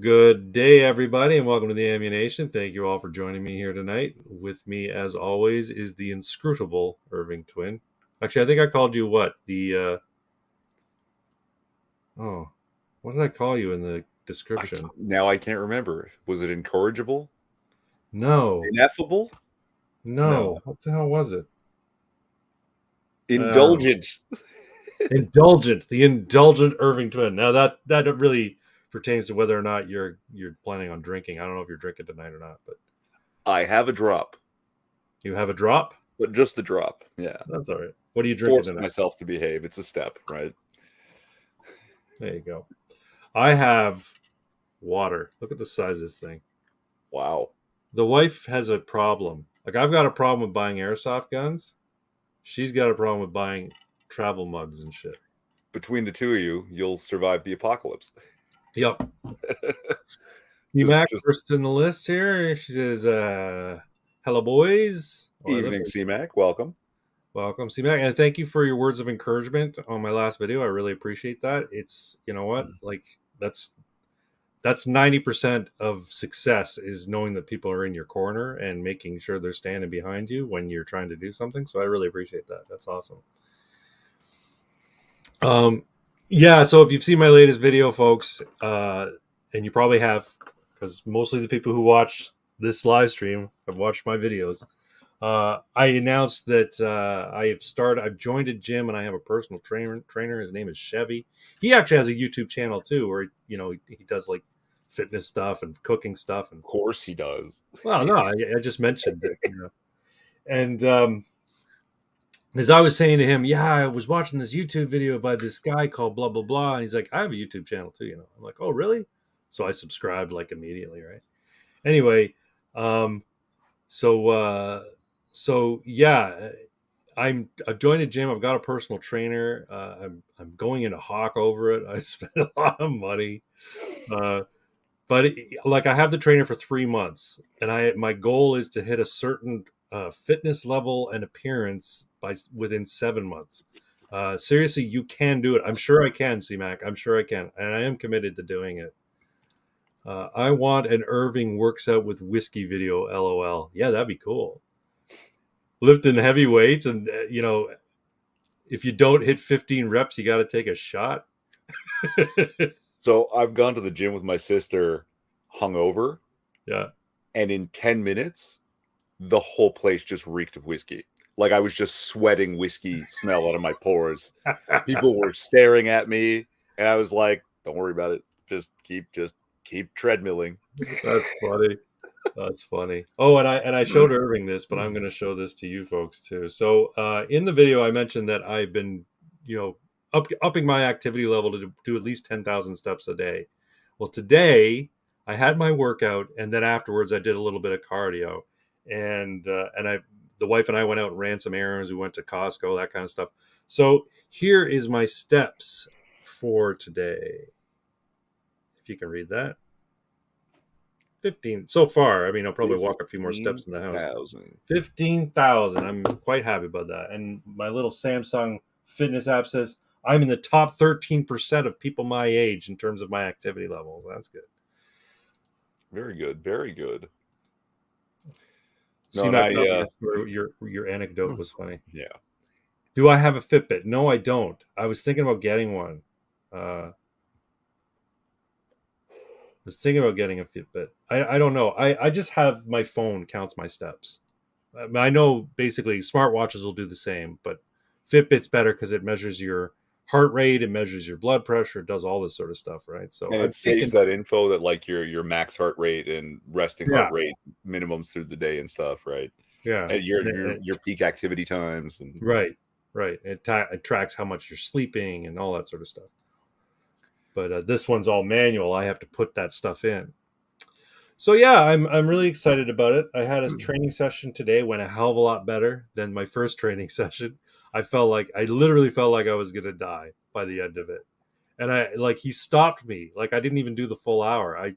Good day, everybody, and welcome to the Ammunation. Thank you all for joining me here tonight. With me, as always, is the inscrutable Irving Twin. Actually, I think I called you what? What did I call you in the description? Now I can't remember. Was it incorrigible? No. Ineffable? No. What the hell was it? Indulgent. Indulgent. The Indulgent Irving Twin. Now, that really pertains to whether or not you're planning on drinking. I don't know if you're drinking tonight or not, but I have a drop. you have a drop? But just a drop. Yeah. That's all right. What are you drinking Force tonight? myself to behave. It's a step, right? There you go. I have water. Look at the size of this thing. Wow. The wife has a problem. Like, I've got a problem with buying airsoft guns. She's got a problem with buying travel mugs and shit. Between the two of you, you'll survive the apocalypse. Yep. C-Mac first in the list here. She says, hello, boys. Evening, C-Mac. Welcome. Welcome, C-Mac. And thank you for your words of encouragement on my last video. I really appreciate that. It's, you know what? Like, that's 90% of success is knowing that people are in your corner and making sure they're standing behind you when you're trying to do something. So I really appreciate that. That's awesome. Yeah, so if you've seen my latest video, folks, and you probably have, because mostly the people who watch this live stream have watched my videos, I announced that I've joined a gym and I have a personal trainer. His name is Chevy. He actually has a YouTube channel too, where he does like fitness stuff and cooking stuff. And of course he does. Well, no, I just mentioned it. And as I was saying to him, yeah, I was watching this YouTube video by this guy called blah blah blah, and he's like, I have a YouTube channel too. I'm like, oh really? So I subscribed like immediately, right? Anyway, So yeah, I've joined a gym. I've got a personal trainer. I'm going into Hawk over it. I spent a lot of money, but I have the trainer for 3 months, and my goal is to hit a certain fitness level and appearance within 7 months. Seriously, you can do it. I'm sure I can, C-Mac. I'm sure I can, and I am committed to doing it. I want an Irving works out with whiskey video. LOL. Yeah, that'd be cool. Lifting heavy weights, and if you don't hit 15 reps, you got to take a shot. So I've gone to the gym with my sister hungover. Yeah. And in 10 minutes, the whole place just reeked of whiskey. Like I was just sweating whiskey smell out of my pores. People were staring at me, and I was like, don't worry about it. Just keep treadmilling. That's funny. That's funny. Oh, and I showed Irving this, but I'm going to show this to you folks too. So in the video, I mentioned that I've been, upping my activity level to do at least 10,000 steps a day. Well, today I had my workout, and then afterwards I did a little bit of cardio, and the wife and I went out and ran some errands. We went to Costco, that kind of stuff. So here is my steps for today. If you can read that. 15 so far. I mean, I'll probably walk a few more steps in the house. 15,000. I'm quite happy about that. And my little Samsung fitness app says I'm in the top 13% of people my age in terms of my activity level. That's good. Very good. Very good. No, your anecdote was funny. Yeah. Do I have a Fitbit? No, I don't. I was thinking about getting one. I was thinking about getting a Fitbit. I don't know. I just have my phone counts my steps. I know basically smartwatches will do the same, but Fitbit's better because it measures your heart rate, it measures your blood pressure, it does all this sort of stuff, right? So and it saves that info that like your max heart rate and resting heart rate minimums through the day and stuff, right? Yeah, and your peak activity times and right. It tracks how much you're sleeping and all that sort of stuff. But this one's all manual. I have to put that stuff in. So yeah, I'm really excited about it. I had a training session today, went a hell of a lot better than my first training session. I literally felt like I was gonna die by the end of it. And he stopped me. Like I didn't even do the full hour. I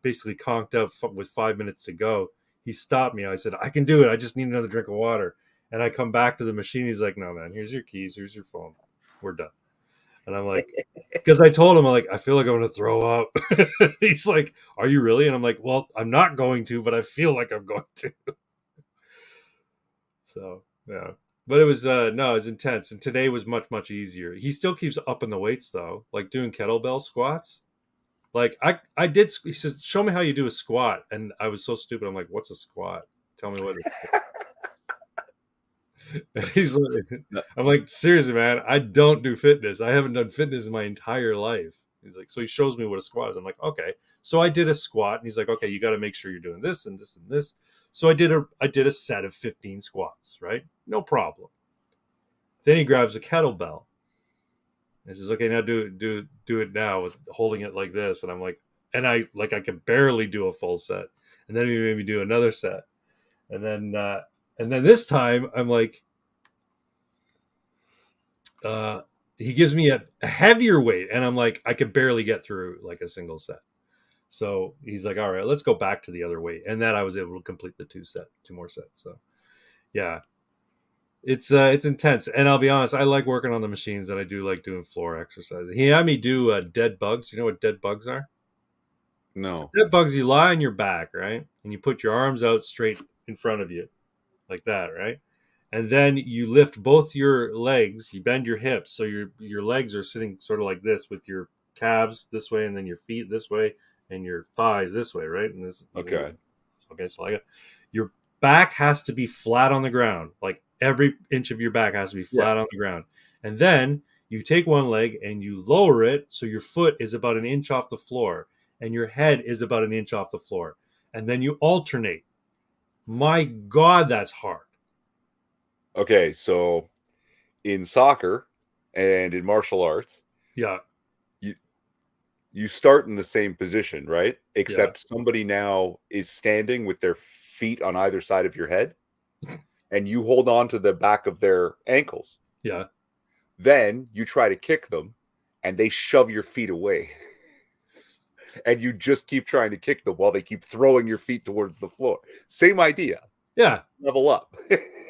basically conked out with 5 minutes to go. He stopped me. I said, I can do it. I just need another drink of water. And I come back to the machine. He's like, no, man, here's your keys. Here's your phone. We're done. And I'm like, because I told him, I'm like, I feel like I'm going to throw up. He's like, are you really? And I'm like, well, I'm not going to, but I feel like I'm going to. So, yeah. But it was, no, it was intense. And today was much, much easier. He still keeps upping the weights, though, like doing kettlebell squats. Like, I did, he says, show me how you do a squat. And I was so stupid. I'm like, what's a squat? Tell me what it is. He's like, No, I'm like, seriously, man, I don't do fitness. I haven't done fitness in my entire life. He's like, so he shows me what a squat is. I'm like, okay. So I did a squat, and he's like, okay, you got to make sure you're doing this and this and this. So I did a set of 15 squats, right? No problem. Then he grabs a kettlebell. And he says, okay, now do it now with holding it like this. And I'm like, and I could barely do a full set. And then he made me do another set. And then this time I'm like, uh, he gives me a heavier weight, and I'm like, I could barely get through like a single set. So he's like, all right, let's go back to the other weight, and then I was able to complete the two more sets. So yeah, it's intense, and I'll be honest, I like working on the machines, and I do like doing floor exercises. He had me do dead bugs. You know what dead bugs are? So no. dead bugs, you lie on your back, right, and you put your arms out straight in front of you, like that, right? And then you lift both your legs, you bend your hips, so your legs are sitting sort of like this with your calves this way, and then your feet this way, and your thighs this way, right? And this, Okay. okay, so like your back has to be flat on the ground, like every inch of your back has to be Yeah. flat on the ground, and then you take one leg and you lower it so your foot is about an inch off the floor, and your head is about an inch off the floor, and then you alternate. My God, that's hard. Okay, so in soccer and in martial arts, Yeah, you you start in the same position, right? yeah, Except somebody now is standing with their feet on either side of your head, and you hold on to the back of their ankles. yeah. Then you try to kick them, and they shove your feet away. And you just keep trying to kick them while they keep throwing your feet towards the floor. Same idea. Yeah, Level up.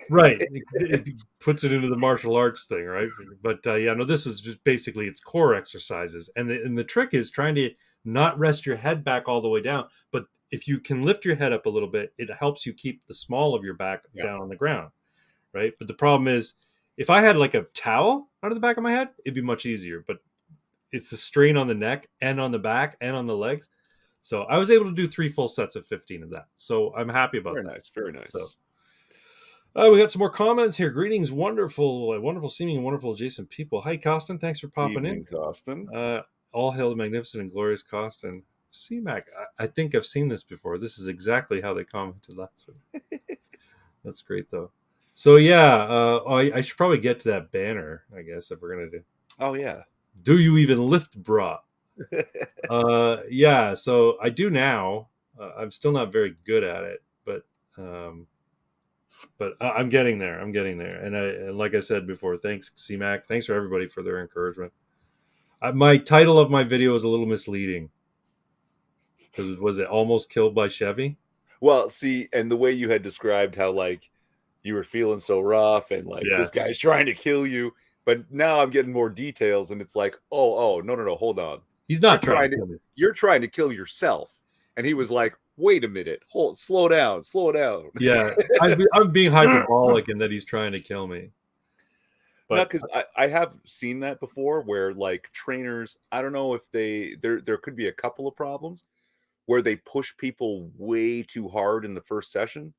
right. It puts it into the martial arts thing, right? But yeah, no, this is just basically it's core exercises, and the trick is trying to not rest your head back all the way down. But if you can lift your head up a little bit, it helps you keep the small of your back Yeah. down on the ground, right? But the problem is, if I had like a towel under the back of my head, it'd be much easier. But it's the strain on the neck and on the back and on the legs. So I was able to do 3 full sets of 15 of that. So I'm happy about Very that. nice. Very So nice. we got some more comments here. Greetings, wonderful seeming and wonderful adjacent people. Hi, Costin. Thanks for popping in. Evening, Costin. All hail the magnificent and glorious Costin. C-Mac, I think I've seen this before. This is exactly how they commented last week. That's great, though. So, yeah, I should probably get to that banner, I guess, if we're going to do. Oh, yeah. Do you even lift, brah? Yeah, so I do now. I'm still not very good at it, but I'm getting there. I'm getting there. And like I said before, thanks, CMAC. Thanks for everybody for their encouragement. My title of my video is a little misleading. Because was it almost killed by Chevy? Well, see, and the way you had described how, like, you were feeling so rough and, like, Yeah. this guy's trying to kill you. But now I'm getting more details, and it's like, oh, no, hold on. He's not trying to kill me. You're trying to kill yourself. And he was like, wait a minute, slow down. Yeah, I'm being hyperbolic in that he's trying to kill me. No, But because I have seen that before where, like, trainers, I don't know if there could be a couple of problems where they push people way too hard in the first session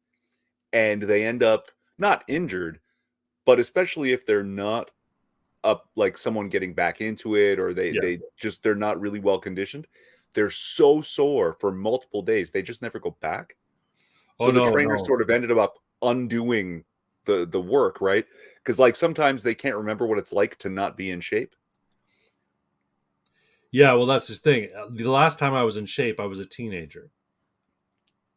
and they end up not injured, but especially if they're not up, like someone getting back into it, or yeah. they're not really well conditioned. They're so sore for multiple days, they just never go back. Oh So the no, trainer no. sort of ended up undoing the work, right? Because, like, sometimes they can't remember what it's like to not be in shape. Yeah, well, that's the thing. The last time I was in shape, I was a teenager.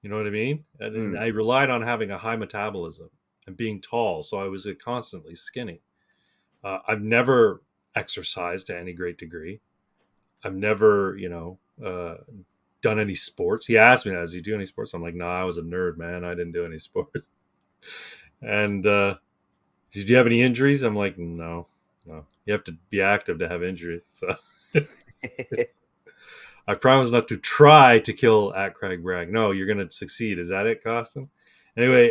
You know what I mean? And I relied on having a high metabolism and being tall, so I was constantly skinny. I've never exercised to any great degree. I've never, done any sports. He asked me, "Does he do any sports?" I'm like, "No, I was a nerd, man. I didn't do any sports." And did you have any injuries? I'm like, no. You have to be active to have injuries. So I promise not to try to kill at Craig Bragg. No, you're gonna succeed. Is that it, Costin? Anyway,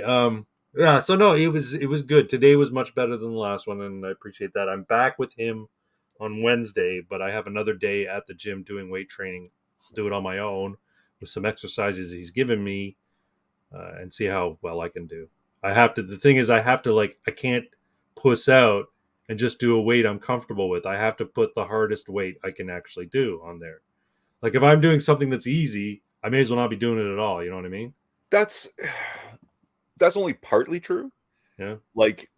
yeah. So no, it was good. Today was much better than the last one, and I appreciate that. I'm back with him on Wednesday, but I have another day at the gym doing weight training. Do it on my own with some exercises he's given me, and see how well I can do. I have to. The thing is, I have to like. I can't puss out and just do a weight I'm comfortable with. I have to put the hardest weight I can actually do on there. Like if I'm doing something that's easy, I may as well not be doing it at all. You know what I mean? That's only partly true. Yeah. Like,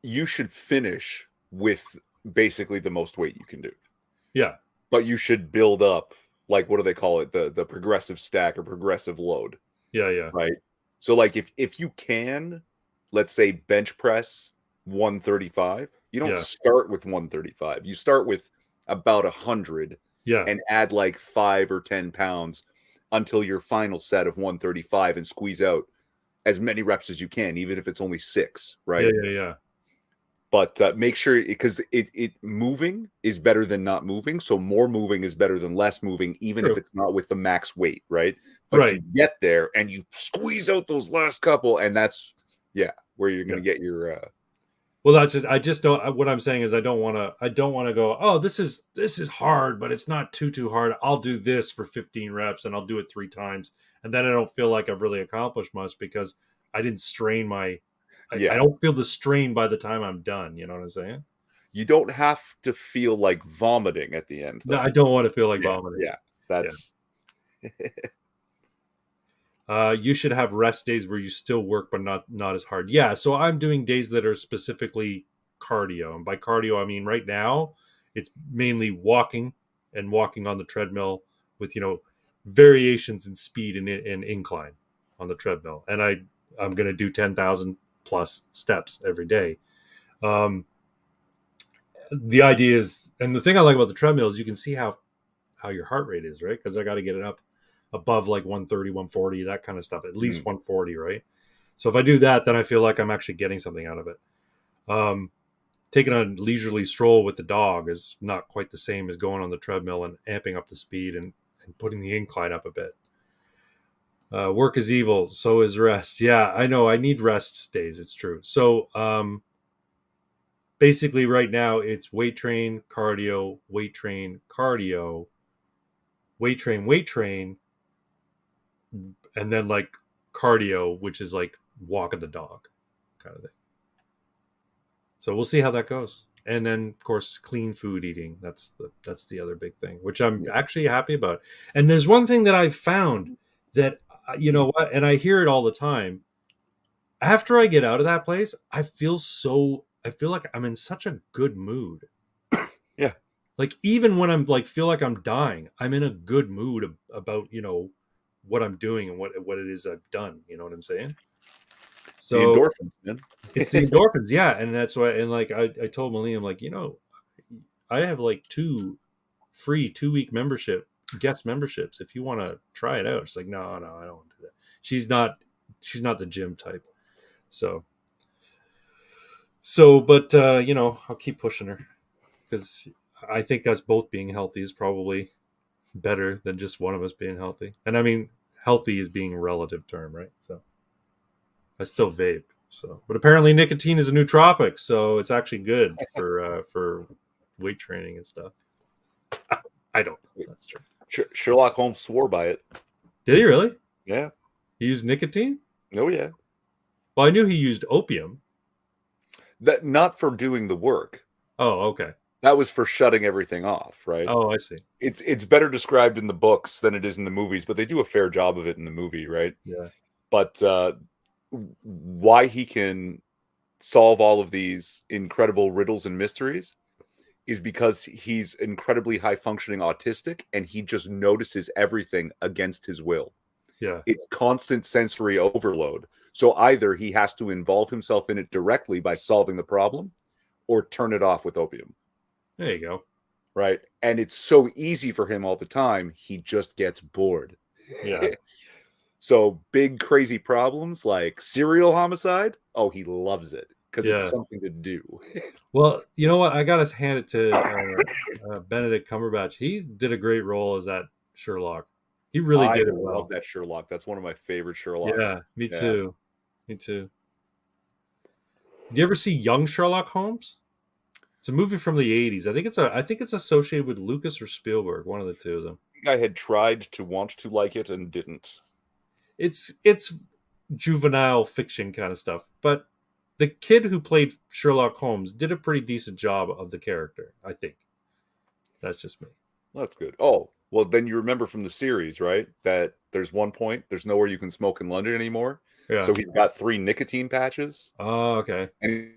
you should finish with basically the most weight you can do. Yeah. But you should build up, like, what do they call it? The progressive stack or progressive load. Yeah. Yeah. Right. So like if you can, let's say, bench press 135, you don't Yeah. start with 135. You start with about 100 Yeah. and add like 5 or 10 pounds until your final set of 135 and squeeze out as many reps as you can, even if it's only 6, Yeah. right? Yeah. Yeah. But make sure, because it moving is better than not moving. So more moving is better than less moving, even if True. it's not with the max weight, right? But Right. you get there and you squeeze out those last couple, and that's where you're going to get your. Well, that's just. I just don't. What I'm saying is, I don't want to. I don't want to go. Oh, this is hard, but it's not too hard. I'll do this for 15 reps, and I'll do it 3 times, and then I don't feel like I've really accomplished much because I didn't strain my. I don't feel the strain by the time I'm done. You know what I'm saying? You don't have to feel like vomiting at the end, No, though. I don't want to feel like vomiting. Yeah, that's. You should have rest days where you still work, but not as hard. Yeah, so I'm doing days that are specifically cardio, and by cardio I mean right now it's mainly walking and walking on the treadmill with variations in speed and incline on the treadmill, and I'm going to do 10,000 plus steps every day. The idea is, and the thing I like about the treadmill is you can see how your heart rate is, right? Because I got to get it up above like 130, 140, that kind of stuff, at least 140, right? So if I do that, then I feel like I'm actually getting something out of it. Taking a leisurely stroll with the dog is not quite the same as going on the treadmill and amping up the speed and putting the incline up a bit. Work is evil, so is rest. Yeah, I know. I need rest days. It's true. So basically right now it's weight train, cardio, weight train, cardio, weight train, and then like cardio, which is like walking the dog kind of thing. So we'll see how that goes. And then of course clean food eating. That's the other big thing, which I'm actually happy about. And there's one thing that I've found that you know what, and I hear it all the time. After I get out of that place, I feel like I'm in such a good mood. Yeah. Like even when I'm like feel like I'm dying, I'm in a good mood about what I'm doing and what it is I've done. You know what I'm saying? So the endorphins, man. it's the endorphins, yeah, and that's why. And like I told Malene, I'm like, I have like 2 free 2-week guest memberships. If you want to try it out, she's like, no, I don't want to do that. She's not the gym type. But I'll keep pushing her because I think us both being healthy is probably better than just one of us being healthy. And I mean, healthy is being a relative term, right? So I still vape. So, but apparently nicotine is a nootropic, so it's actually good for weight training and stuff. I don't know. That's true. Sherlock Holmes swore by it. Did he really? Yeah. He used nicotine? Oh yeah. Well, I knew he used opium. That not for doing the work. Oh, okay. That was for shutting everything off, right? Oh, I see. It's better described in the books than it is in the movies, but they do a fair job of it in the movie, right? Yeah. But why he can solve all of these incredible riddles and mysteries is because he's incredibly high functioning autistic and he just notices everything against his will. Yeah. It's constant sensory overload. So either he has to involve himself in it directly by solving the problem or turn it off with opium. There you go. Right. And it's so easy for him all the time. He just gets bored. Yeah. So big, crazy problems like serial homicide. Oh, he loves it because it's Yeah. something to do. Well, you know what? I got to hand it to Benedict Cumberbatch. He did a great role as that Sherlock. He really I did it love well. that Sherlock. That's one of my favorite Sherlocks. Yeah, me Yeah. too. Me too. Did you ever see Young Sherlock Holmes? It's a movie from the 80s. I think it's associated with Lucas or Spielberg, one of the two of them. I think I had tried to want to like it and didn't. It's juvenile fiction kind of stuff, but the kid who played Sherlock Holmes did a pretty decent job of the character, I think. That's just me. That's good. Oh, well, then you remember from the series, right? That there's one point, there's nowhere you can smoke in London anymore. Yeah. So he's got 3 nicotine patches. Oh, okay. And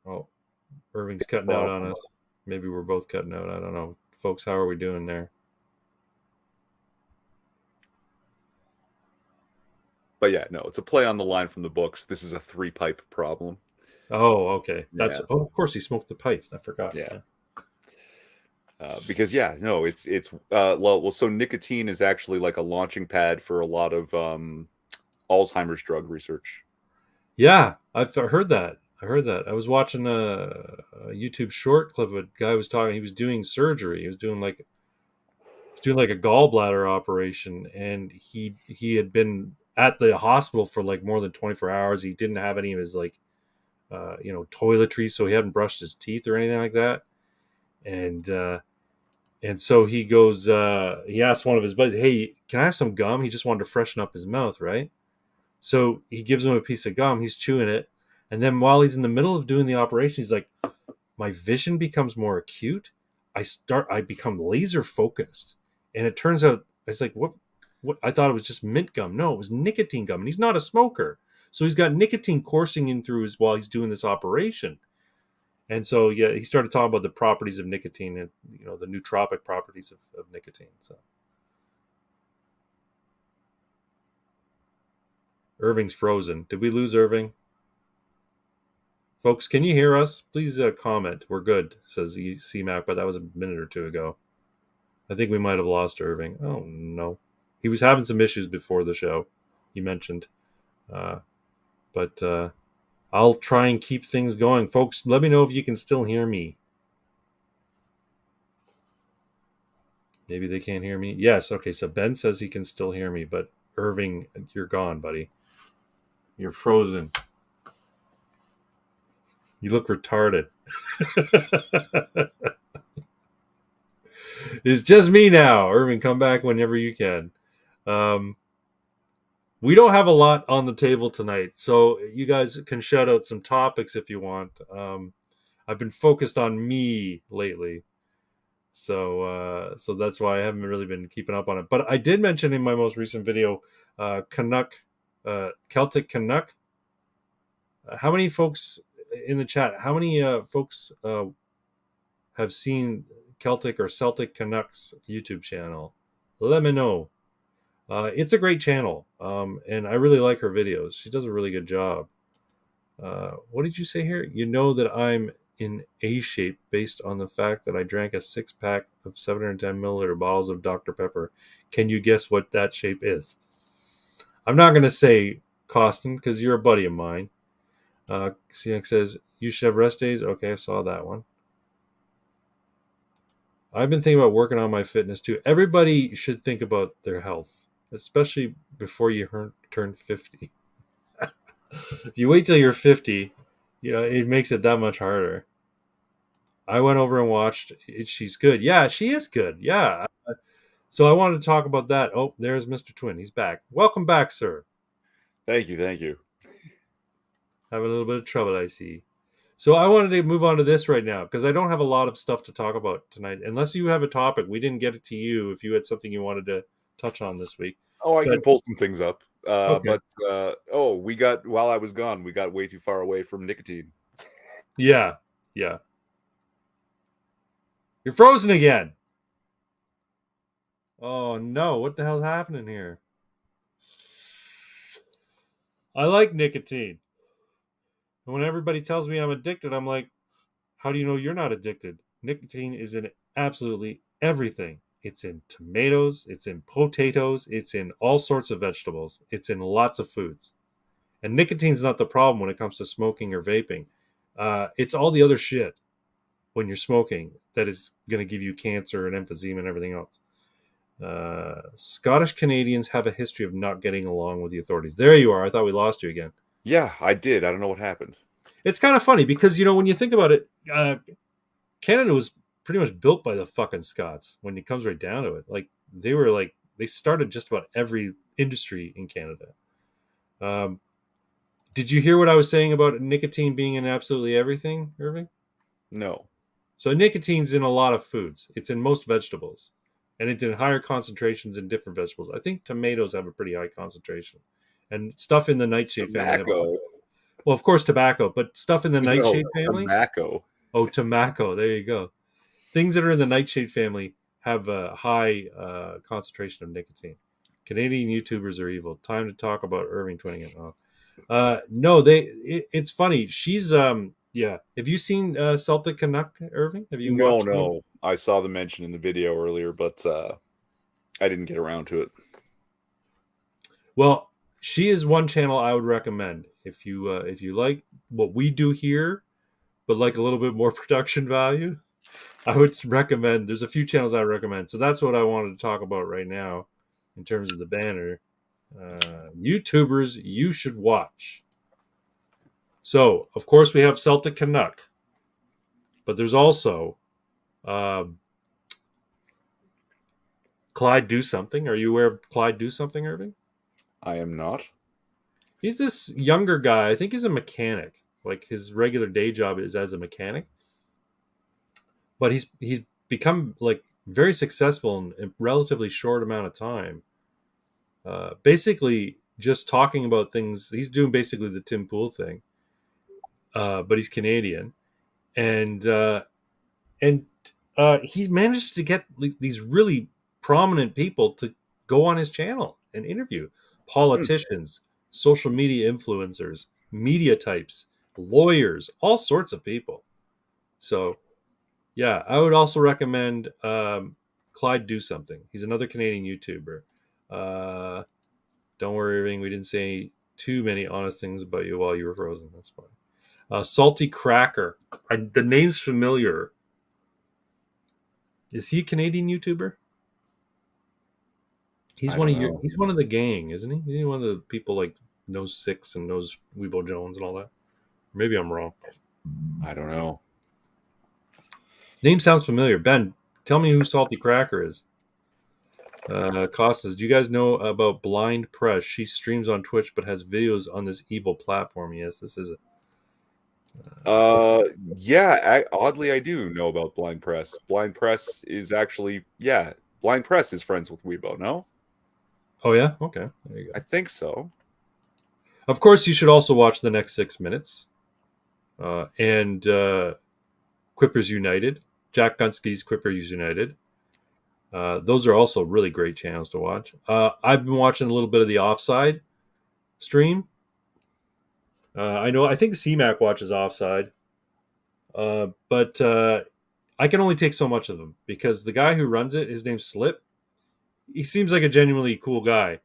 Oh, Irving's cutting out on us. Maybe we're both cutting out. I don't know. Folks, how are we doing there? But yeah, no, it's a play on the line from the books. This is a 3-pipe problem. Oh, okay. Yeah. Of course he smoked the pipe. I forgot. Yeah. Because no, it's well, so nicotine is actually like a launching pad for a lot of Alzheimer's drug research. Yeah, I've heard that. I heard that. I was watching a YouTube short clip. A guy was talking. He was doing surgery. He was doing like a gallbladder operation, and he had been at the hospital for like more than 24 hours. He didn't have any of his like toiletries, so he hadn't brushed his teeth or anything like that. And so he goes. He asked one of his buddies, "Hey, can I have some gum?" He just wanted to freshen up his mouth, right? So he gives him a piece of gum. He's chewing it, and then while he's in the middle of doing the operation, he's like, "My vision becomes more acute. I become laser focused." And it turns out it's like what I thought it was just mint gum. No, it was nicotine gum, and he's not a smoker, so he's got nicotine coursing in through his while he's doing this operation. And so yeah, he started talking about the properties of nicotine and the nootropic properties of nicotine. So Irving's frozen. Did we lose Irving? Folks, can you hear us? Please comment. We're good, says CMAC, but that was a minute or two ago. I think we might have lost Irving. Oh, no. He was having some issues before the show, he mentioned. But I'll try and keep things going. Folks, let me know if you can still hear me. Maybe they can't hear me. Yes, okay, so Ben says he can still hear me, but Irving, you're gone, buddy. You're frozen. You look retarded. It's just me now. Irving, come back whenever you can. We don't have a lot on the table tonight, so you guys can shout out some topics if you want. I've been focused on me lately, so that's why I haven't really been keeping up on it. But I did mention in my most recent video, Celtic Canuck. How many folks in the chat? How many folks have seen Celtic or Celtic Canucks YouTube channel? Let me know. It's a great channel, and I really like her videos. She does a really good job. What did you say here? You know that I'm in A shape based on the fact that I drank a 6-pack of 710 milliliter bottles of Dr. Pepper. Can you guess what that shape is? I'm not going to say Costin because you're a buddy of mine. CX says, you should have rest days. Okay, I saw that one. I've been thinking about working on my fitness too. Everybody should think about their health, especially before you turn 50. If you wait till you're 50, it makes it that much harder. I went over and watched She's Good. Yeah, she is good. Yeah. So I wanted to talk about that. Oh, there's Mr. Twin. He's back. Welcome back, sir. Thank you. Having a little bit of trouble, I see. So I wanted to move on to this right now because I don't have a lot of stuff to talk about tonight. Unless you have a topic. We didn't get it to you if you had something you wanted to touch on this week. Oh, I can pull some things up. Okay. But while I was gone, we got way too far away from nicotine. Yeah. You're frozen again. Oh, no. What the hell's happening here? I like nicotine. And when everybody tells me I'm addicted, I'm like, how do you know you're not addicted? Nicotine is in absolutely everything. It's in tomatoes. It's in potatoes. It's in all sorts of vegetables. It's in lots of foods. And nicotine's not the problem when it comes to smoking or vaping. It's all the other shit when you're smoking that is going to give you cancer and emphysema and everything else. Scottish Canadians have a history of not getting along with the authorities. There you are. I thought we lost you again. Yeah, I did. I don't know what happened. It's kind of funny because, when you think about it, Canada was pretty much built by the fucking Scots when it comes right down to it. They started just about every industry in Canada. Did you hear what I was saying about nicotine being in absolutely everything, Irving? No. So nicotine's in a lot of foods. It's in most vegetables. And it's in higher concentrations in different vegetables. I think tomatoes have a pretty high concentration. And stuff in the nightshade family. Tobacco. Well, of course, tobacco, but stuff in the nightshade No, family. tobacco. Oh, tobacco. There you go. Things that are in the nightshade family have a high concentration of nicotine. Canadian YouTubers are evil. Time to talk about Irving Twin again. No, it's funny. She's yeah. Have you seen Celtic Canuck, Irving? Have you watched? No. I saw the mention in the video earlier, but I didn't get around to it. Well, she is one channel I would recommend if you like what we do here, but like a little bit more production value. I would recommend. There's a few channels I recommend. So that's what I wanted to talk about right now, in terms of the banner. YouTubers you should watch. So, of course, we have Celtic Canuck, but there's also Clyde Do Something. Are you aware of Clyde Do Something, Irving? I am not. He's this younger guy. I think he's a mechanic. Like his regular day job is as a mechanic, but he's become like very successful in a relatively short amount of time. Basically, just talking about things. He's doing basically the Tim Pool thing, but he's Canadian, and he managed to get these really prominent people to go on his channel and interview politicians, social media influencers, media types, lawyers, all sorts of people. So, yeah, I would also recommend Clyde Do Something. He's another Canadian YouTuber. Don't worry, Irving. We didn't say too many honest things about you while you were frozen. That's fine. Salty Cracker. The name's familiar. Is he a Canadian YouTuber? He's one of the gang, isn't he? He's one of the people like knows Six and knows Weebo Jones and all that. Maybe I'm wrong. I don't know. Name sounds familiar. Ben, tell me who Salty Cracker is. Costas, do you guys know about Blind Press? She streams on Twitch but has videos on this evil platform. Yes, this is yeah, oddly I do know about Blind Press. Blind Press is actually, Blind Press is friends with Weebo, no? Oh yeah? Okay. There you go. I think so. Of course, you should also watch The Next 6 Minutes. And Quippers United. Jack Gunsky's Quippers United. Those are also really great channels to watch. I've been watching a little bit of the Offside stream. I think CMAC watches Offside. But I can only take so much of them because the guy who runs it, his name's Slip. He seems like a genuinely cool guy,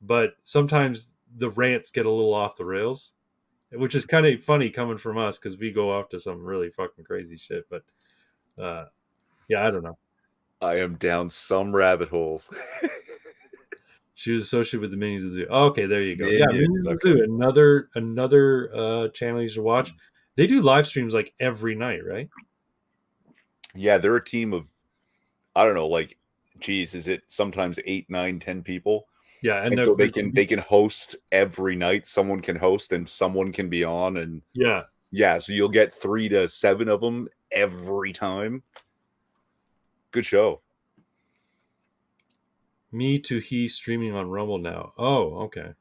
but sometimes the rants get a little off the rails, which is kind of funny coming from us because we go off to some really fucking crazy shit. But yeah, I don't know. I am down some rabbit holes. She was associated with the Minions of the Zoo. Oh, okay, there you go. Minions, yeah, Minions of the Zoo. Another channel you should watch. They do live streams like every night, right? Yeah, they're a team of, I don't know, like, geez, is it sometimes 8, 9, 10 people? Yeah, and so they can host every night. Someone can host and someone can be on, and yeah. So you'll get 3 to 7 of them every time. Good show. Me to he streaming on Rumble now. Oh, okay.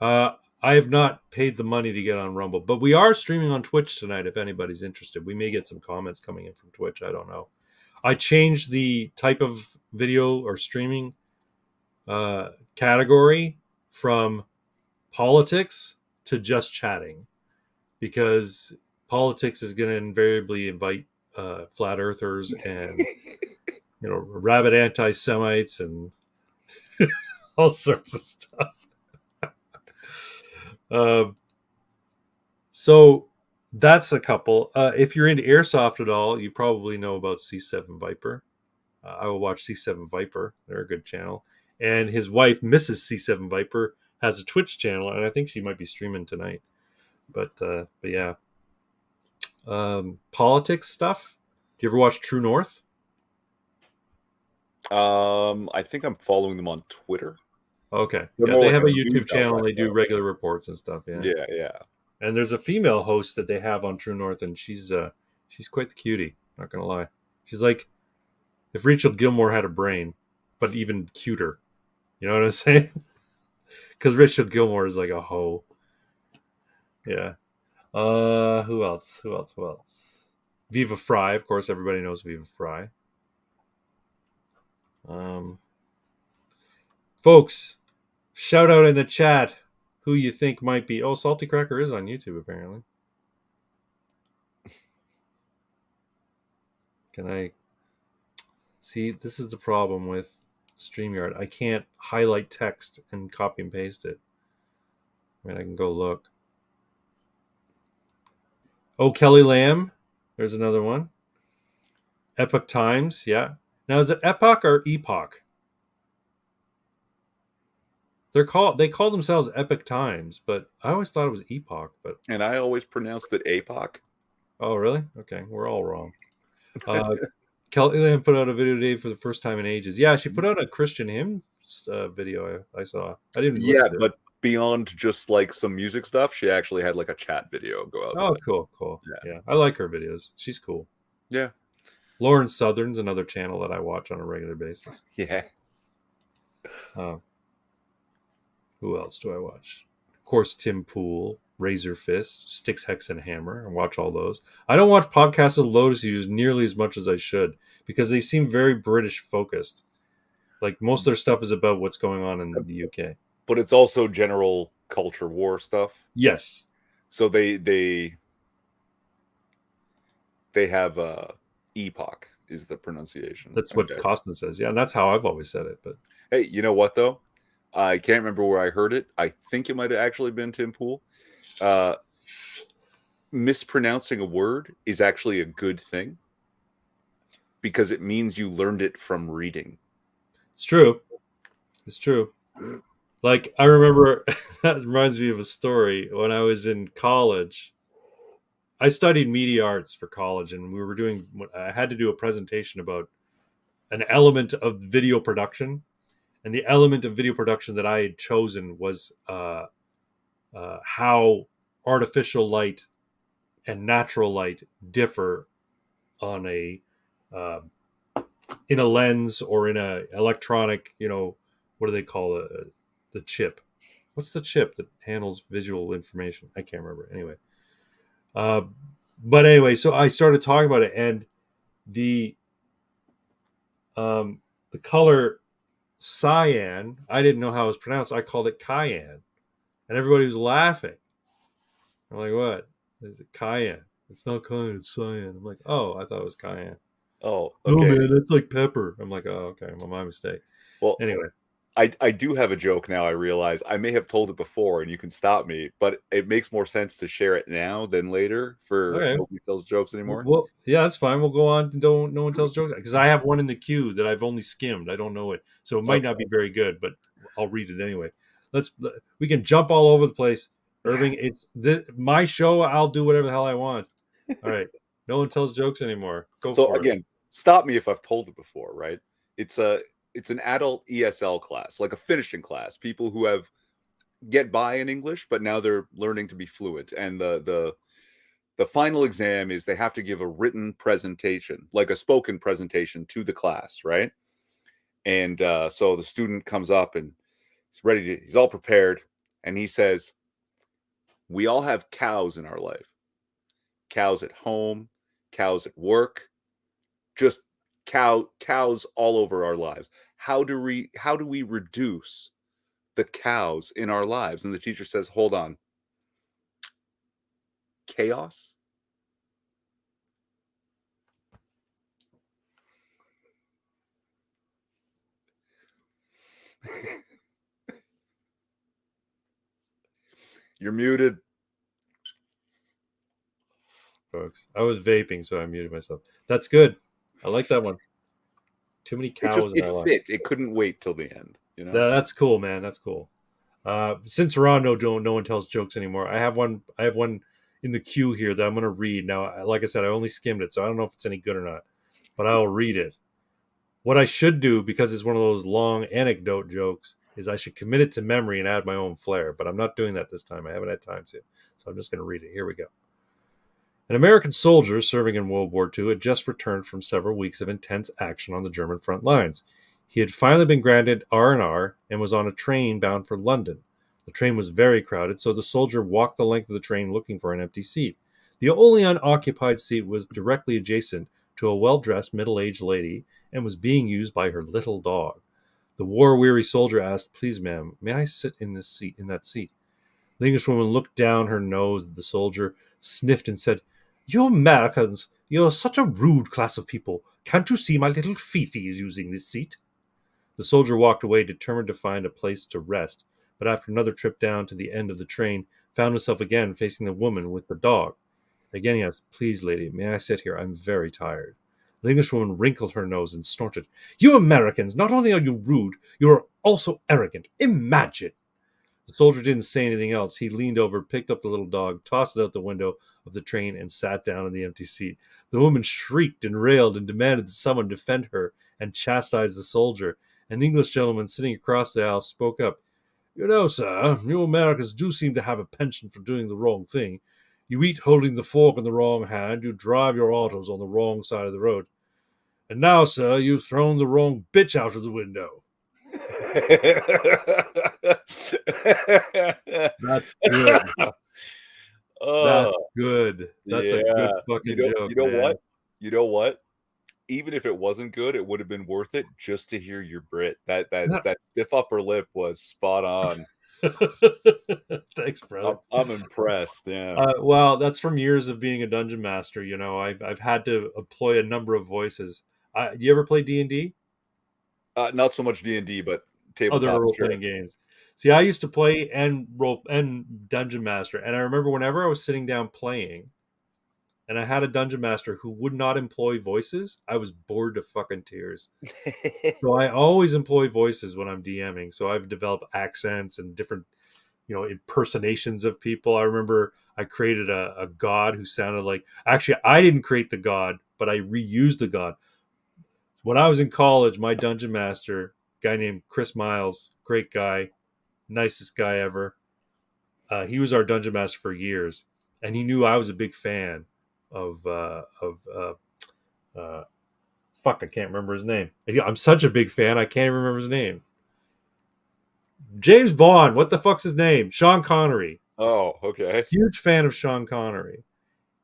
I have not paid the money to get on Rumble, but we are streaming on Twitch tonight. If anybody's interested, we may get some comments coming in from Twitch. I don't know. I changed the type of video or streaming category from politics to just chatting, because politics is going to invariably invite flat earthers and rabid anti-Semites and all sorts of stuff. Uh, so that's a couple. If you're into airsoft at all, you probably know about C7 Viper. I will watch C7 Viper. They're a good channel. And his wife, Mrs. C7 Viper, has a Twitch channel, and I think she might be streaming tonight. But yeah, politics stuff. Do you ever watch True North? I think I'm following them on Twitter. Okay, They're yeah, more they like have a a news YouTube channel and outlet, they do though. regular reports and stuff. Yeah, Yeah, yeah. and there's a female host that they have on True North, and she's quite the cutie. Not gonna lie, she's like if Rachel Gilmore had a brain, but even cuter. You know what I'm saying? Because Rachel Gilmore is like a hoe. Yeah. Who else? Who else? Who else? Viva Fry, of course. Everybody knows Viva Fry. Um, Folks, shout out in the chat who you think might be. Oh, Salty Cracker is on YouTube apparently. Can I see? This is the problem with StreamYard. I can't highlight text and copy and paste it. I mean, I can go look. Oh, Kelly Lamb. There's another one. Epoch Times. Yeah. Now, is it Epoch or Epoch? They call themselves Epic Times, but I always thought it was Epoch. But And I always pronounced it APOC. oh, really? Okay, we're all wrong. Uh, Kelly Lamb put out a video today for the first time in ages. Yeah, she put out a Christian hymn video. I saw. I didn't Yeah, listen to it. but beyond just like some music stuff, she actually had like a chat video go out Oh, today. cool, cool. Yeah. Yeah, I like her videos. She's cool. Yeah. Lauren Southern's another channel that I watch on a regular basis. Yeah. Uh, who else do I watch? Of course, Tim Pool, Razor Fist, Sticks, Hex, and Hammer. I watch all those. I don't watch podcasts of Lotus Users nearly as much as I should because they seem very British focused. Like most of their stuff is about what's going on in the UK. But it's also general culture war stuff. Yes, So they have epoch is the pronunciation. that's what Okay. Costin says. Yeah, and that's how I've always said it. But Hey, you know what though? I can't remember where I heard it. I think it might have actually been Tim Pool. Mispronouncing a word is actually a good thing because it means you learned it from reading. it's true. It's true. Like I remember that reminds me of a story when I was in college. I studied media arts for college, and we were doing. I had to do a presentation about an element of video production, and the element of video production that I had chosen was how artificial light and natural light differ on a uh, in a lens or in a electronic. What do they call the chip? What's the chip that handles visual information? I can't remember. Anyway, uh, but anyway, so I started talking about it, and the the color cyan, I didn't know how it was pronounced. I called it cayenne, and everybody was laughing. I'm like, "What? Is it cayenne? It's not cayenne, it's cyan." I'm like, "Oh, I thought it was cayenne." Oh, No, okay. man, that's like pepper. I'm like, "Oh, okay, well, my mistake." Well, Anyway, I do have a joke now. I realize I may have told it before, and you can stop me, but it makes more sense to share it now than later for okay. nobody tells jokes anymore. Well, yeah, that's fine. We'll go on. Don't no one tells jokes because I have one in the queue that I've only skimmed. I don't know it, so it might not be very good, but I'll read it anyway. We can jump all over the place, Irving. It's my show. I'll do whatever the hell I want. All right. No one tells jokes anymore. Go So for it. again, stop me if I've told it before, right? It's an adult ESL class, like a finishing class. People who have get by in English, but now they're learning to be fluent. And the final exam is they have to give a written presentation, like a spoken presentation to the class, right? And so the student comes up and he's all prepared, and he says, "We all have cows in our life. Cows at home, cows at work, just cows all over our lives. How do we reduce the cows in our lives?" And the teacher says, "Hold on. Chaos?" You're muted. Folks, I was vaping, so I muted myself. That's good. I like that one. Too many It just cows in it our life. fit. It couldn't wait till the end. You know. That's cool, man. That's cool. Since we're on no one tells jokes anymore, I have one. I have one in the queue here that I'm going to read. Now, like I said, I only skimmed it, so I don't know if it's any good or not. But I'll read it. What I should do, because it's one of those long anecdote jokes, is I should commit it to memory and add my own flair. But I'm not doing that this time. I haven't had time to. So I'm just going to read it. Here we go. An American soldier serving in World War II had just returned from several weeks of intense action on the German front lines. He had finally been granted R&R and was on a train bound for London. The train was very crowded, so the soldier walked the length of the train looking for an empty seat. The only unoccupied seat was directly adjacent to a well-dressed middle-aged lady and was being used by her little dog. The war-weary soldier asked, "Please, ma'am, may I sit in that seat?" The Englishwoman looked down her nose at the soldier, sniffed, and said, "You Americans, you're such a rude class of people. Can't you see my little Fifi is using this seat?" The soldier walked away, determined to find a place to rest, but after another trip down to the end of the train, found himself again facing the woman with the dog. Again he asked, "Please, lady, may I sit here? I'm very tired." The Englishwoman wrinkled her nose and snorted, "You Americans, not only are you rude, you are also arrogant. Imagine!" The soldier didn't say anything else. He leaned over, picked up the little dog, tossed it out the window of the train, and sat down in the empty seat. The woman shrieked and railed and demanded that someone defend her and chastise the soldier. An English gentleman sitting across the aisle spoke up. "You know, sir, you Americans do seem to have a penchant for doing the wrong thing. You eat holding the fork in the wrong hand, you drive your autos on the wrong side of the road. And now, sir, you've thrown the wrong bitch out of the window." That's good. That's Oh, good. That's a yeah. good fucking joke, You know man. what? You know what? Even if it wasn't good, it would have been worth it just to hear your Brit. That stiff upper lip was spot on. Thanks, brother. I'm impressed. Yeah. Well, that's from years of being a dungeon master. You know, I've had to employ a number of voices. Do you ever play D&D? Not so much D&D, but Other tabletop, role sure. playing games. See, I used to play and role and dungeon master, and I remember whenever I was sitting down playing, and I had a dungeon master who would not employ voices, I was bored to fucking tears. So I always employ voices when I'm DMing. So I've developed accents and different, impersonations of people. I remember I created a god who sounded like, actually, I didn't create the god, but I reused the god. When I was in college, my dungeon master, guy named Chris Miles, great guy, nicest guy ever. He was our dungeon master for years, and he knew I was a big fan of fuck, I can't remember his name. I'm such a big fan, I can't remember his name. James Bond. What the fuck's his name? Sean Connery. Oh, okay. Huge fan of Sean Connery.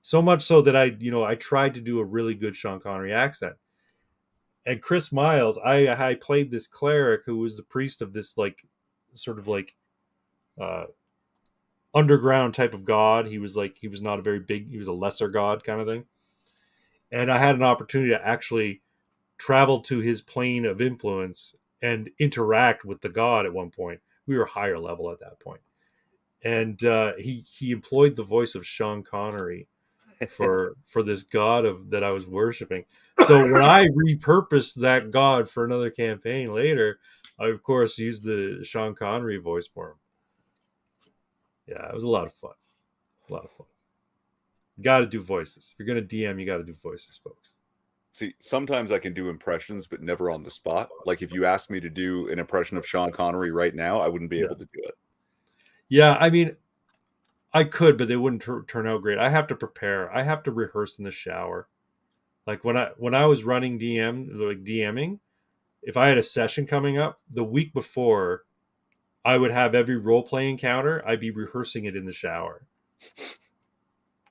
So much so that I tried to do a really good Sean Connery accent. And Chris Miles, I played this cleric who was the priest of this sort of uh, underground type of god. He was not a very big. He was a lesser god kind of thing. And I had an opportunity to actually travel to his plane of influence and interact with the god at one point. We were higher level at that point. And he employed the voice of Sean Connery for this god of that I was worshiping. So when I repurposed that god for another campaign later, I of course used the Sean Connery voice for him. Yeah, it was a lot of fun. A lot of fun. You got to do voices. If you're gonna DM, you got to do voices, folks. See, sometimes I can do impressions, but never on the spot. Like if you asked me to do an impression of Sean Connery right now, I wouldn't be Yeah, able to do it. yeah. I mean, I could, but they wouldn't turn out great. I have to prepare. I have to rehearse in the shower. Like when I was running DMing, if I had a session coming up the week before, I would have every role play encounter. I'd be rehearsing it in the shower.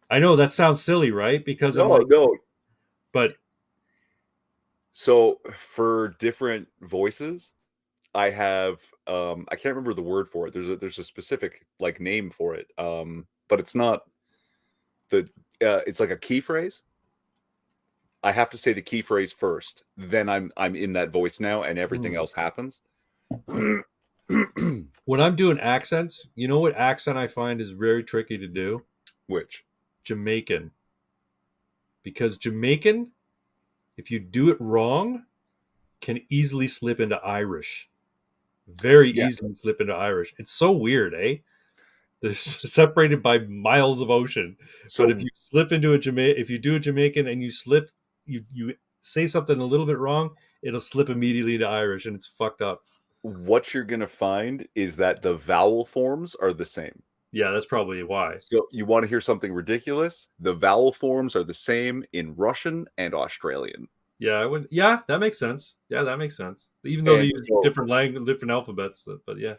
I know that sounds silly, right? Because I'm No, like, no. but So for different voices, I have I can't remember the word for it. There's a specific like name for it. But it's not the it's like a key phrase. I have to say the key phrase first. Then I'm in that voice now and everything else happens. when I'm doing accents, you know what accent I find is very tricky to do? Which? Jamaican. Because Jamaican, if you do it wrong, can easily slip into Irish. Very Yeah. easily slip into Irish. It's so weird, eh? They're separated by miles of ocean. But if So you slip into if you do a Jamaican and you slip, you say something a little bit wrong, it'll slip immediately to Irish, and it's fucked up. what you're gonna find is that the vowel forms are the same. Yeah, that's probably why. So you want to hear something ridiculous? The vowel forms are the same in Russian and Australian. Yeah, I would. Yeah, that makes sense. Yeah, that makes sense. Even though they And use so different language, different alphabets, but yeah,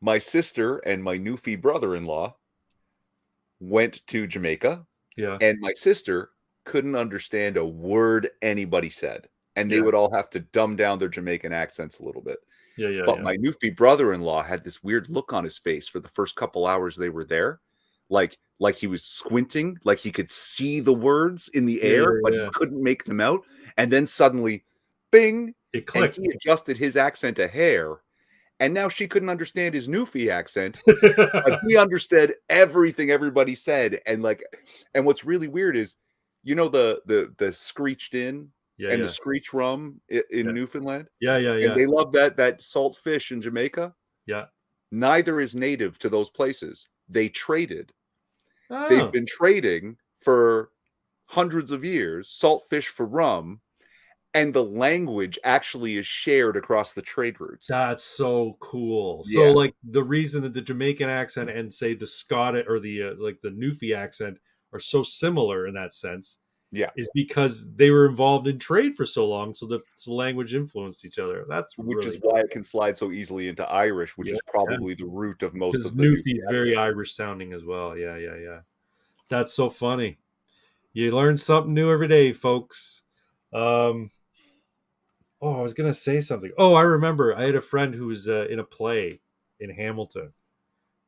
my sister and my newfie brother-in-law went to Jamaica, yeah, and my sister couldn't understand a word anybody said. And they yeah, would all have to dumb down their Jamaican accents a little bit. yeah, yeah, But yeah, my newfie brother-in-law had this weird look on his face for the first couple hours they were there, like he was squinting, like he could see the words in the yeah, air, yeah, but he yeah. couldn't make them out. And then suddenly, bing, It and clicked. he adjusted his accent a hair, and now she couldn't understand his newfie accent, but he understood everything everybody said. And what's really weird is, the screeched in Yeah, and the yeah, screech rum yeah, in Newfoundland, yeah, yeah, and yeah, they love that salt fish in Jamaica. yeah. Neither is native to those places. They traded. They've Oh, been trading for hundreds of years, saltfish for rum, and the language actually is shared across the trade routes. that's so cool. So, Yeah, like, the reason that the Jamaican accent and say the Scottish or the like the Newfie accent are so similar in that sense yeah. is because they were involved in trade for so long, so the language influenced each other. That's Which is really why cool. it can slide so easily into Irish, which Yeah, is yeah. probably the root of most Because of the Newfie Newfie's very accent. Irish sounding as well. Yeah, yeah, yeah. That's so funny. You learn something new every day, folks. Um, I was gonna say something. Oh, I remember. I had a friend who was in a play in Hamilton,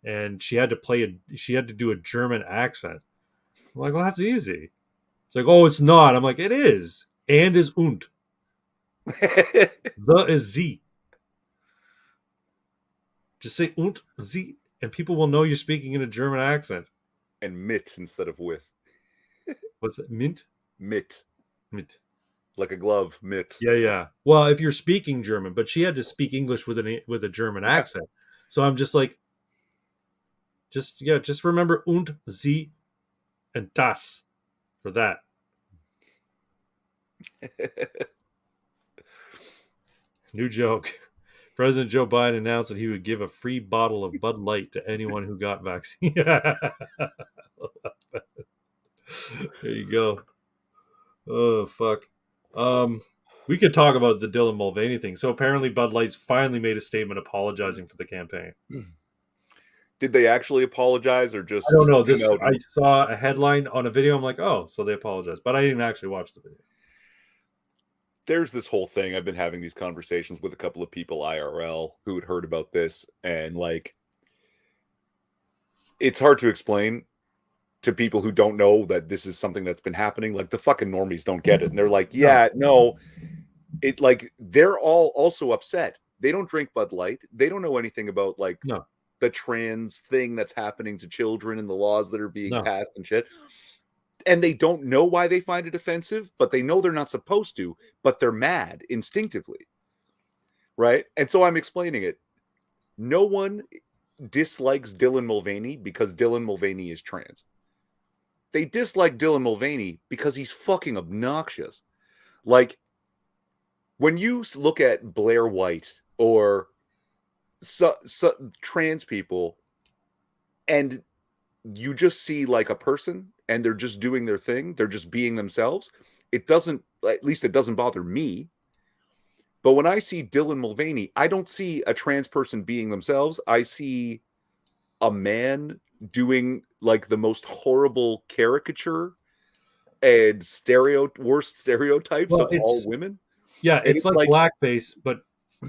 and she had to do a German accent. I'm like, well, that's easy. It's like, oh, it's not. I'm like, it is. And is und. The is sie. Just say und sie, and people will know you're speaking in a German accent. And mit instead of with. What's that? Mint? Mit. Mint. Like a glove, mit. Yeah, yeah. Well, if you're speaking German, but she had to speak English with a German accent. So I'm just like, just remember und sie and das for that. New joke. President Joe Biden announced that he would give a free bottle of Bud Light to anyone who got vaccine. There you go. Oh fuck. Um, we could talk about the Dylan Mulvaney thing. So apparently, Bud Light's finally made a statement apologizing for the campaign. Did they actually apologize or I don't just know. come This out I and saw a headline on a video. I'm like, oh, so they apologized, but I didn't actually watch the video. there's this whole thing. I've been having these conversations with a couple of people IRL who had heard about this, and it's hard to explain to people who don't know that this is something that's been happening. Like the fucking normies don't get it. And they're like, No, yeah, no. They're all also upset. They don't drink Bud Light. They don't know anything about no, the trans thing that's happening to children and the laws that are being no. passed and shit. And they don't know why they find it offensive, but they know they're not supposed to, but they're mad instinctively. Right. And so I'm explaining it. No one dislikes Dylan Mulvaney because Dylan Mulvaney is trans. They dislike Dylan Mulvaney because he's fucking obnoxious. Like when you look at Blair White or trans people and you just see like a person and they're just doing their thing, they're just being themselves, at least it doesn't bother me. But when I see Dylan Mulvaney, I don't see a trans person being themselves. I see a man doing like the most horrible caricature and worst stereotypes Well, of all it's women. yeah, And it's it's like like, blackface, but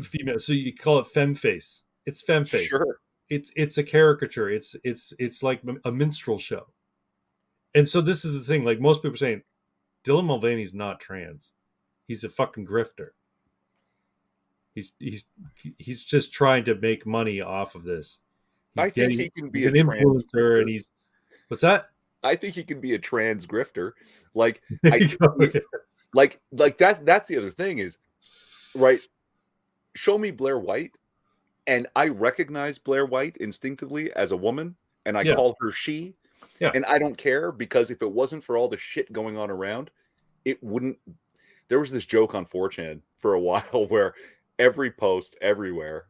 female. So you call it femme face. It's femme face. sure. It's a caricature. It's like a minstrel show. And so this is the thing. Like most people are saying, Dylan Mulvaney's not trans. He's a fucking grifter. He's he's he's just trying to make money off of this. I think he can He's be a an trans influencer, and grifter. he's what's that? I think he can be a trans grifter. Like There I you go. like that's the other thing is, right, show me Blair White and I recognize Blair White instinctively as a woman and I Yeah, call her she, yeah, and I don't care because if it wasn't for all the shit going on around, it wouldn't. There was this joke on 4chan for a while where every post everywhere,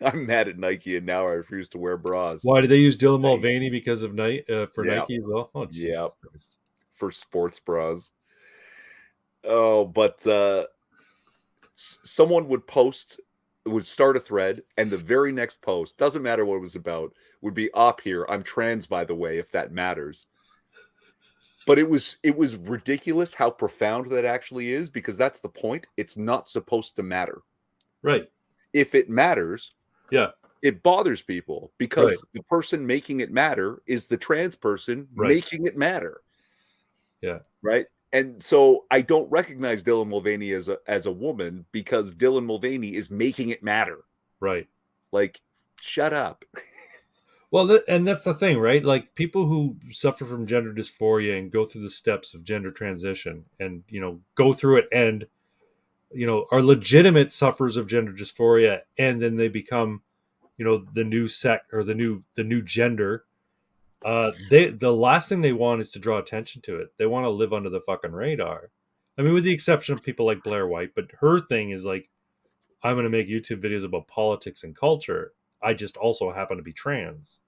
I'm mad at Nike and now I refuse to wear bras. why did they use Dylan Nice. Mulvaney because of for Yeah. Nike as well? Oh, Yeah. Jesus Christ. For sports bras. Oh, but someone would start a thread, and the very next post, doesn't matter what it was about, would be up here. I'm trans, by the way, if that matters. But it was ridiculous how profound that actually is, because that's the point. It's not supposed to matter. Right. If it matters, Yeah. it bothers people Right. because the person making it matter is the trans person Right. making it matter. Yeah. Right. And so I don't recognize Dylan Mulvaney as a woman because Dylan Mulvaney is making it matter. Right. Like, shut up. Well, and that's the thing, right? Like people who suffer from gender dysphoria and go through the steps of gender transition, and go through it, and are legitimate sufferers of gender dysphoria, and then they become, the new sect or the new gender. The last thing they want is to draw attention to it. They want to live under the fucking radar. I mean, with the exception of people like Blair White, but her thing is like, I'm going to make YouTube videos about politics and culture. I just also happen to be trans.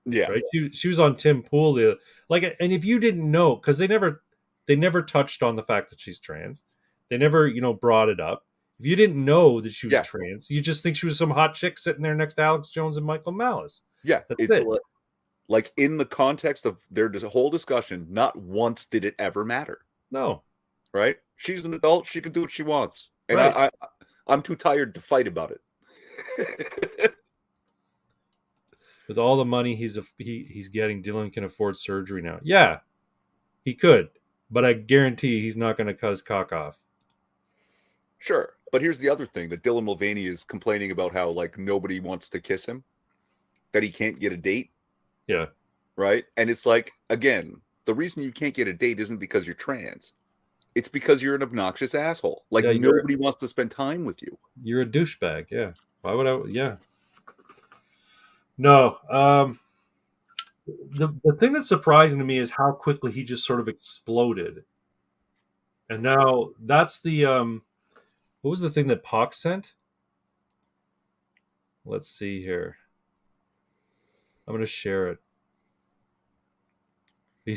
Yeah. Right? She was on Tim Pool, and if you didn't know, because they never touched on the fact that she's trans. They never brought it up. If you didn't know that she was Yeah. trans, you just think she was some hot chick sitting there next to Alex Jones and Michael Malice. Yeah. That's It's it. like in the context of their whole discussion, not once did it ever matter. No. Right? She's an adult. She can do what she wants. And Right. I'm too tired to fight about it. With all the money he's getting, Dylan can afford surgery now. Yeah, he could, but I guarantee he's not going to cut his cock off. Sure. But here's the other thing that Dylan Mulvaney is complaining about, how like nobody wants to kiss him, that he can't get a date. Yeah. Right. And it's like, again, the reason you can't get a date isn't because you're trans. It's because you're an obnoxious asshole. Like Yeah, nobody wants to spend time with you. You're a douchebag. Yeah. Why would I? Yeah. No. The thing that's surprising to me is how quickly he just sort of exploded. And now that's the what was the thing that Pox sent? Let's see here. I'm going to share it. He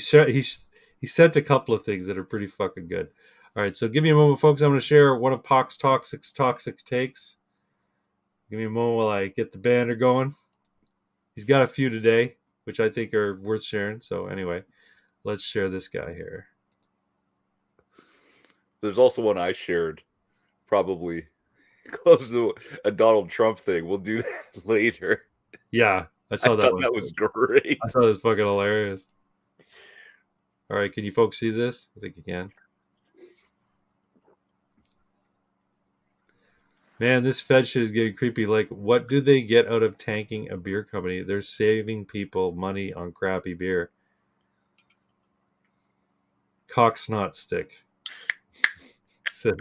sent a couple of things that are pretty fucking good. All right, so give me a moment, folks. I'm going to share one of Pox's toxic takes. Give me a moment while I get the banner going. He's got a few today, which I think are worth sharing. So anyway, let's share this guy here. There's also one I shared, probably close to a Donald Trump thing. We'll do that later. Yeah, I saw that one. That was great. I thought it was fucking hilarious. All right, can you folks see this? I think you can. Man, this Fed shit is getting creepy. Like, what do they get out of tanking a beer company? They're saving people money on crappy beer. Cock snot stick. Says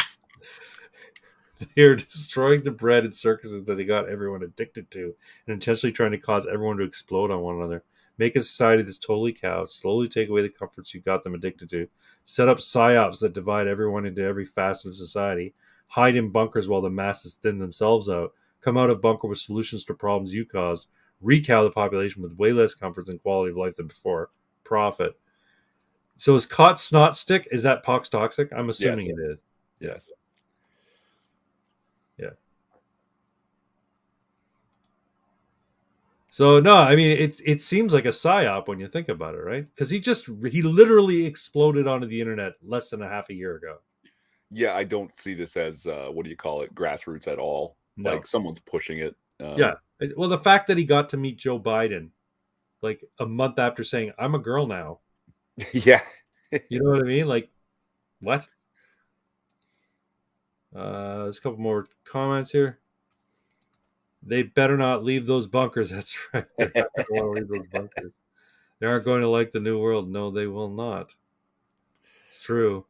they're destroying the bread and circuses that they got everyone addicted to and intentionally trying to cause everyone to explode on one another. Make a society that's totally cowed, slowly take away the comforts you got them addicted to, set up psyops that divide everyone into every facet of society, hide in bunkers while the masses thin themselves out, come out of bunker with solutions to problems you caused, recow the population with way less comforts and quality of life than before, profit. So is caught snot stick, is that Pox toxic? I'm assuming Yes. it is. Yes. Yeah. So no, I mean it seems like a psyop when you think about it, right? Because he literally exploded onto the internet less than a half a year ago. Yeah, I don't see this as what do you call it, grassroots at all. No. Like someone's pushing it. Yeah. Well, the fact that he got to meet Joe Biden like a month after saying, I'm a girl now. Yeah. You know what I mean? Like, what? There's a couple more comments here. They better not leave those bunkers. That's right. They're not going to want to leave those bunkers. They aren't going to like the new world. No, they will not. It's true.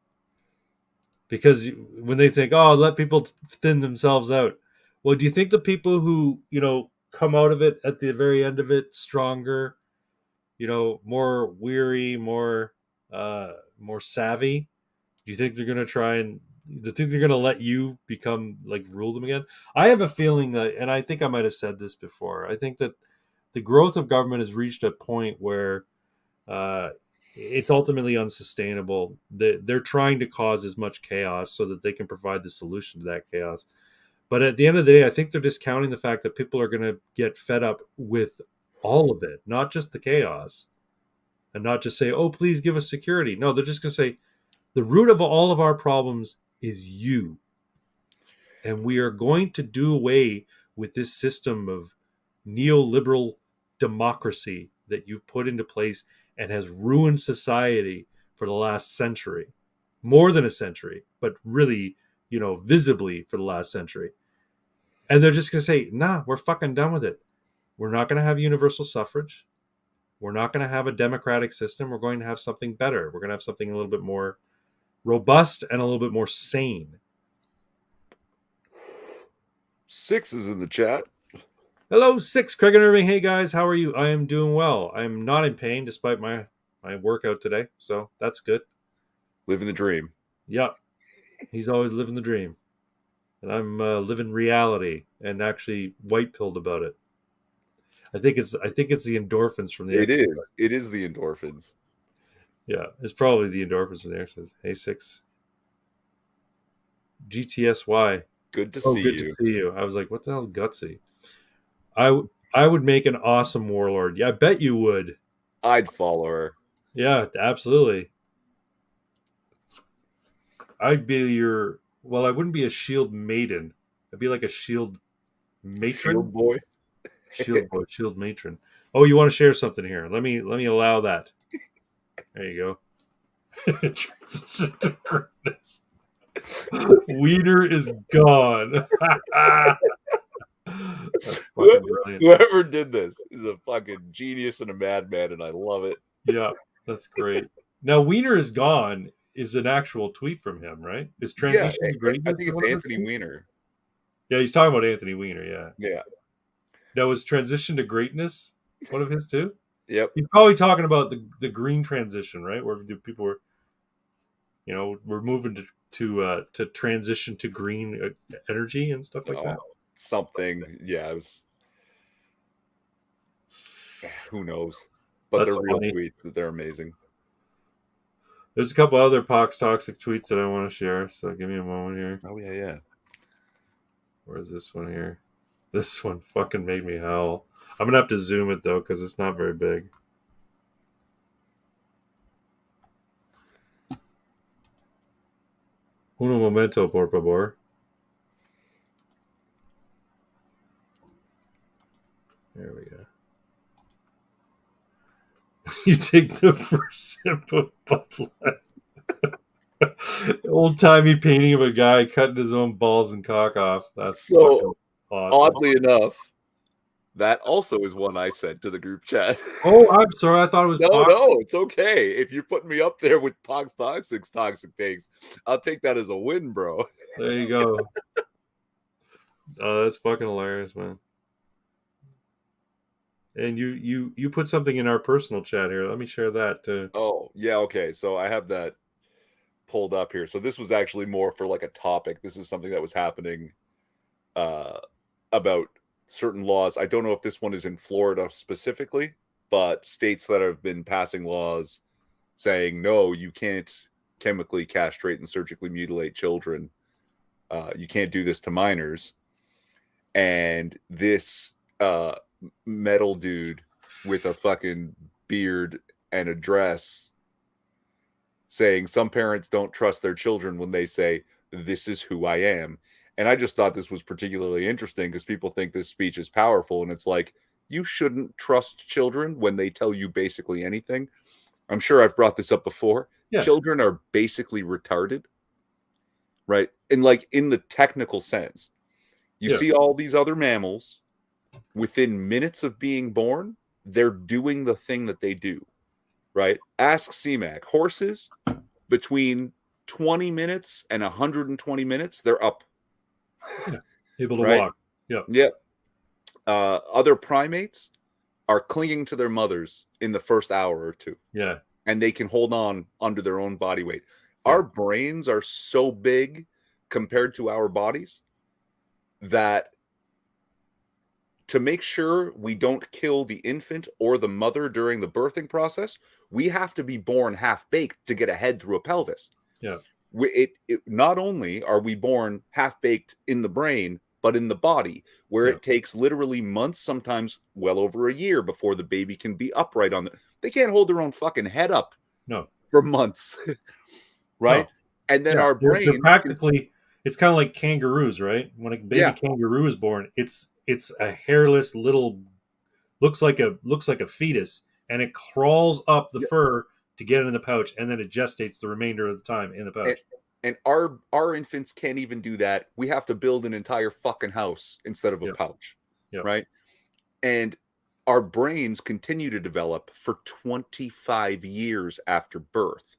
Because when they think, oh, let people thin themselves out. Well, do you think the people who, come out of it at the very end of it stronger, more weary, more savvy? Do you think they're going to try and do you think they're going to let you become like rule them again? I have a feeling that, and I think I might have said this before. I think that the growth of government has reached a point where uh, it's ultimately unsustainable. They're trying to cause as much chaos so that they can provide the solution to that chaos. But at the end of the day, I think they're discounting the fact that people are going to get fed up with all of it, not just the chaos, and not just say, "Oh, please give us security." No, they're just going to say, "The root of all of our problems is you, and we are going to do away with this system of neoliberal democracy that you've put into place and has ruined society for the last century, more than a century, but really, visibly for the last century." And they're just going to say, nah, we're fucking done with it. We're not going to have universal suffrage. We're not going to have a democratic system. We're going to have something better. We're going to have something a little bit more robust and a little bit more sane. 6 is in the chat. Hello, 6, Craig and Irving. Hey, guys, how are you? I am doing well. I am not in pain despite my workout today, so that's good. Living the dream. Yep. He's always living the dream. And I'm living reality and actually white-pilled about it. I think it's the endorphins from the exercise. It is the endorphins. Yeah, it's probably the endorphins from the exercise. Hey, 6. GTSY. Good to see good you. To see you. I was like, what the hell is Gutsy? I would make an awesome warlord. Yeah, I bet you would. I'd follow her. Yeah, absolutely. I'd be your... Well, I wouldn't be a shield maiden. I'd be like a shield matron. Shield boy. Shield boy, shield matron. Oh, you want to share something here? Let me allow that. There you go. Transition to greatness. Wiener is gone. That's fucking brilliant. Whoever did this is a fucking genius and a madman, and I love it. Yeah, that's great. Now, Wiener is gone is an actual tweet from him, right? Is transition to greatness? I think it's Anthony Weiner. Yeah, he's talking about Anthony Weiner. Yeah. Yeah. Now, was transition to greatness one of his too? Yep. He's probably talking about the green transition, right? Where people were, we're moving to transition to green energy and stuff like that. Something, yeah. It was. Who knows? But That's they're real funny. tweets. They're amazing. There's a couple other Pox Toxic tweets that I want to share, so give me a moment here. Oh, yeah. Where's this one here? This one fucking made me howl. I'm going to have to zoom it, though, because it's not very big. Uno momento, por favor. There we go. You take the first sip of Bud Light. Old-timey painting of a guy cutting his own balls and cock off. That's so awesome. Oddly enough, that also is one I sent to the group chat. Oh, I'm sorry. I thought it was No, it's okay. If you're putting me up there with Pox Toxic's toxic takes, I'll take that as a win, bro. There you go. That's fucking hilarious, man. And you put something in our personal chat here. Let me share that too. Oh, yeah, okay. So I have that pulled up here. So this was actually more for like a topic. This is something that was happening about certain laws. I don't know if this one is in Florida specifically, but states that have been passing laws saying, no, you can't chemically castrate and surgically mutilate children. You can't do this to minors. And this metal dude with a fucking beard and a dress saying some parents don't trust their children when they say, this is who I am. And I just thought this was particularly interesting because people think this speech is powerful. And it's like, you shouldn't trust children when they tell you basically anything. I'm sure I've brought this up before. Yeah. Children are basically retarded, right? and like in the technical sense, you Yeah. see all these other mammals within minutes of being born, they're doing the thing that they do, right? Ask CMAC. Horses, between 20 minutes and 120 minutes, they're up, Yeah. Able to right? walk. Yeah. Yeah. Other primates are clinging to their mothers in the first hour or two, Yeah. and they can hold on under their own body weight. Yeah. Our brains are so big compared to our bodies that to make sure we don't kill the infant or the mother during the birthing process, we have to be born half baked to get a head through a pelvis. Yeah. It not only are we born half baked in the brain, but in the body, where Yeah. it takes literally months, sometimes well over a year, before the baby can be upright on the. They can't hold their own fucking head up No. for months, right? No. And then Yeah. our They're brains can, practically. It's kind of like kangaroos, right? When a baby yeah, kangaroo is born, it's a hairless little looks like a fetus, and it crawls up the yeah. fur to get in the pouch, and then it gestates the remainder of the time in the And, pouch. and our infants can't even do that. We have to build an entire fucking house instead of a Yeah. pouch, Yeah. right? And our brains continue to develop for 25 years after birth.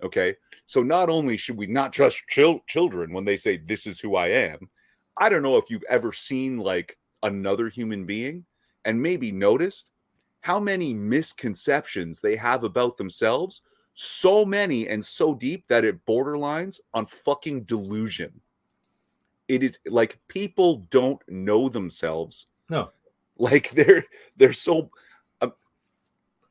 Okay. So not only should we not trust children when they say, this is who I am, I don't know if you've ever seen like another human being and maybe noticed how many misconceptions they have about themselves. So many and so deep that it borderlines on fucking delusion. It is like people don't know themselves. No. Like they're so.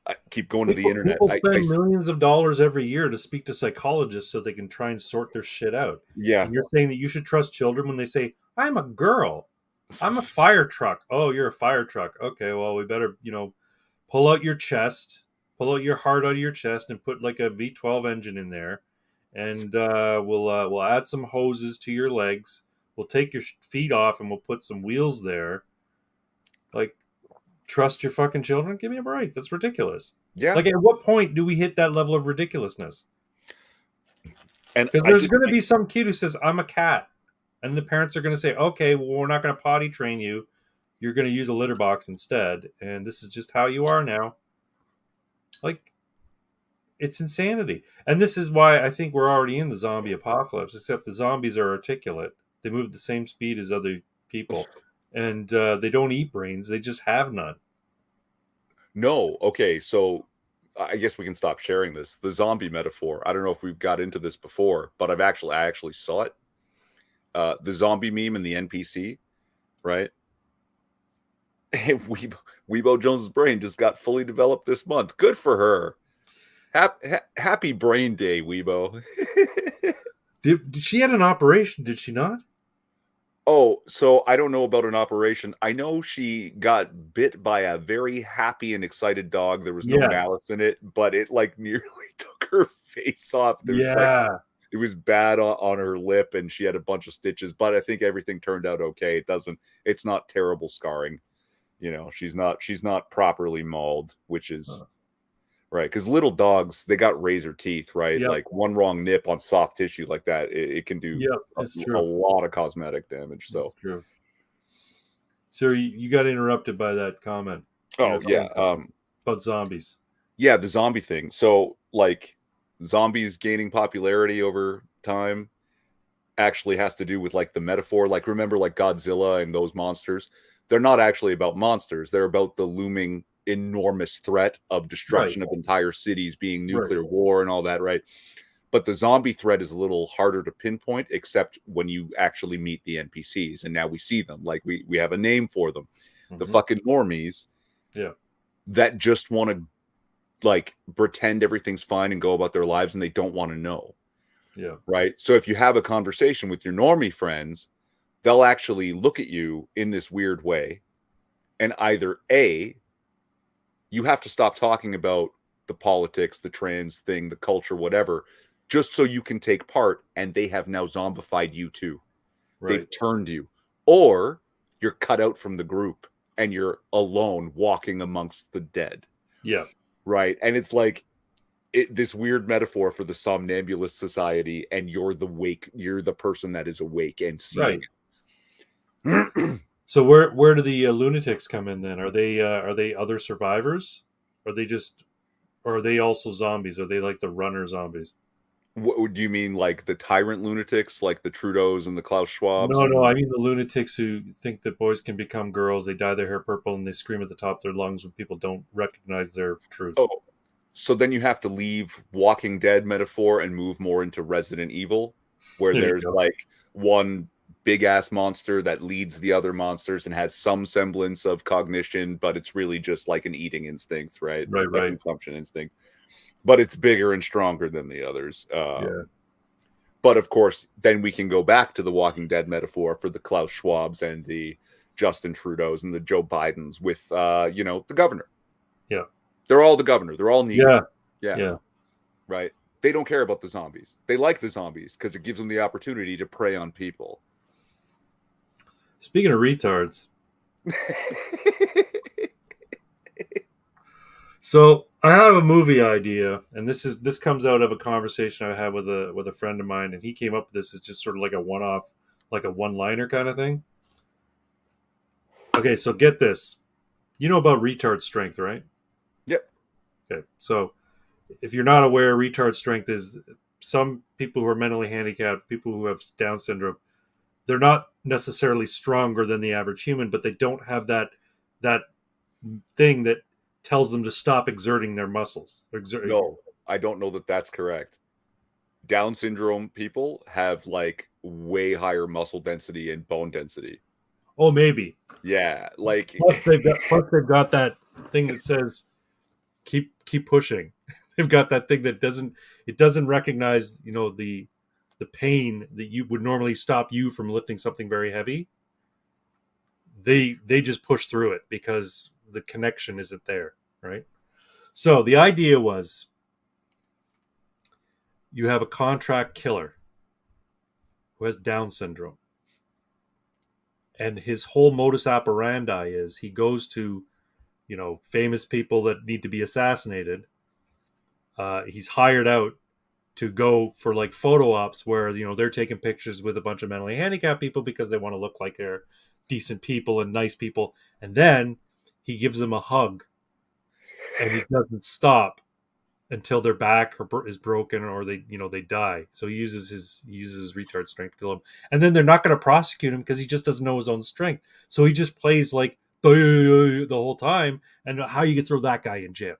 I keep going to the People, internet. people spend millions of dollars every year to speak to psychologists so they can try and sort their shit out. Yeah. And you're saying that you should trust children when they say, "I'm a girl. I'm a fire truck." Oh, you're a fire truck. Okay, well, we better, pull out your chest, pull out your heart out of your chest, and put like a V12 engine in there, and we'll add some hoses to your legs. We'll take your feet off, and we'll put some wheels there. Like, trust your fucking children? Give me a break. That's ridiculous. Yeah. Like, at what point do we hit that level of ridiculousness? And Because I there's just going to be some kid who says, "I'm a cat," and the parents are going to say, "Okay, well, we're not going to potty train you. You're going to use a litter box instead, and this is just how you are now." Like, it's insanity. And this is why I think we're already in the zombie apocalypse, except the zombies are articulate. They move at the same speed as other people, and they don't eat brains. They just have none. no. Okay, so I guess we can stop sharing this. The zombie metaphor. I don't know if we've got into this before, but I actually saw it. The zombie meme and the NPC, right? Weebo Jones's brain just got fully developed this month. Good for her. Happy brain day, Weebo. Did she had an operation? Did she not? Oh, so I don't know about an operation. I know she got bit by a very happy and excited dog. There was no Yes. malice in it, but it like nearly took her face off. There's like Yeah. it was bad on her lip, and she had a bunch of stitches. But I think everything turned out okay. It's not terrible scarring. She's not properly mauled, which is right, because little dogs, they got razor teeth, right? Yep. Like one wrong nip on soft tissue like that, it can do Yep. a, It's a true. lot of cosmetic damage. So, It's true. So you got interrupted by that comment. You oh were yeah, saying something about zombies. yeah, the zombie thing. So, like, zombies gaining popularity over time actually has to do with like the metaphor. Like, remember, like Godzilla and those monsters? They're not actually about monsters. They're about the looming enormous threat of Right. destruction of entire cities, being Right. nuclear war and all that, right? But the zombie threat is a little harder to pinpoint, except when you actually meet the NPCs, and now we see them. Like we have a name for them, the Mm-hmm. fucking normies Yeah. that just want to like pretend everything's fine and go about their lives, and they don't want to know, Yeah. right? So if you have a conversation with your normie friends, they'll actually look at you in this weird way, and either A, you have to stop talking about the politics, the trans thing, the culture, whatever, just so you can take part, and they have now zombified you too. Right. They've turned you. Or you're cut out from the group and you're alone walking amongst the dead. Yeah. Right. And it's like this weird metaphor for the somnambulist society, and you're the person that is awake and seeing right. it. So where do the lunatics come in then? Are they other survivors? Are they just or are they also zombies? Are they like the runner zombies? What do you mean, like the tyrant lunatics, like the Trudeaus and the Klaus Schwabs? No, no, And I mean the lunatics who think that boys can become girls. They dye their hair purple and they scream at the top of their lungs when people don't recognize their truth. oh, so then you have to leave Walking Dead metaphor and move more into Resident Evil, where There you there's go. like one big ass monster that leads the other monsters and has some semblance of cognition, but it's really just like an eating instinct, right? Right, A right. consumption instinct, but it's bigger and stronger than the others. Yeah. But of course, then we can go back to the Walking Dead metaphor for the Klaus Schwabs and the Justin Trudeaus and the Joe Bidens with, the governor. Yeah. They're all the governor. They're all neat. Yeah. Yeah. Yeah. Right. They don't care about the zombies. They like the zombies because it gives them the opportunity to prey on people. Speaking of retards, so I have a movie idea, and this comes out of a conversation I had with a friend of mine, and he came up with this as just sort of like a one-off, like a one-liner kind of thing. Okay, so get this. You know about retard strength, right? Yep. Okay. So if you're not aware, retard strength is some people who are mentally handicapped, people who have Down syndrome, they're not necessarily stronger than the average human, but they don't have that thing that tells them to stop exerting their muscles. No, I don't know that that's correct. Down syndrome people have like way higher muscle density and bone density. Oh, maybe. Yeah, like Plus they've got that thing that says keep pushing. They've got that thing that doesn't recognize the pain that you would normally stop you from lifting something very heavy. They just push through it because the connection isn't there, right? So the idea was you have a contract killer who has Down syndrome, and his whole modus operandi is he goes to famous people that need to be assassinated. He's hired out to go for like photo ops where they're taking pictures with a bunch of mentally handicapped people because they want to look like they're decent people and nice people, and then he gives them a hug, and he doesn't stop until their back is broken or they die. So he uses his retard strength to kill him, and then they're not going to prosecute him because he just doesn't know his own strength. So he just plays like the whole time. And how you could throw that guy in jail?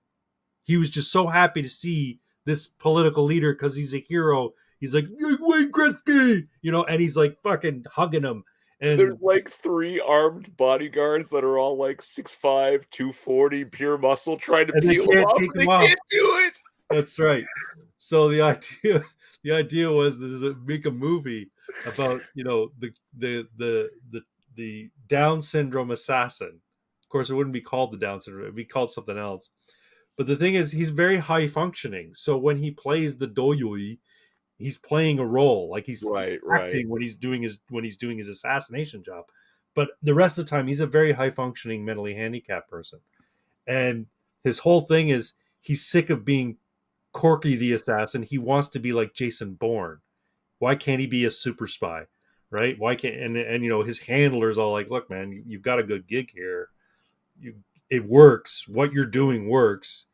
He was just so happy to see this political leader because he's a hero. He's like Wayne Gretzky, and he's like fucking hugging him. there's And like 3 armed bodyguards that are all like 6'5", 240, pure muscle, trying to and they peel him can't off, take and him they off. can't do it. That's right. So the idea was to make a movie about the Down syndrome assassin. Of course, it wouldn't be called the Down syndrome; it'd be called something else. But the thing is, he's very high functioning. So when he plays the doyoi, he's playing a role, like he's Right, right. acting when he's doing his assassination job. But the rest of the time, he's a very high functioning mentally handicapped person, and his whole thing is he's sick of being Corky the assassin. He wants to be like Jason Bourne. Why can't he be a super spy? Right? Why can't and his handlers all like, look, man, you've got a good gig here. It works. What you're doing works.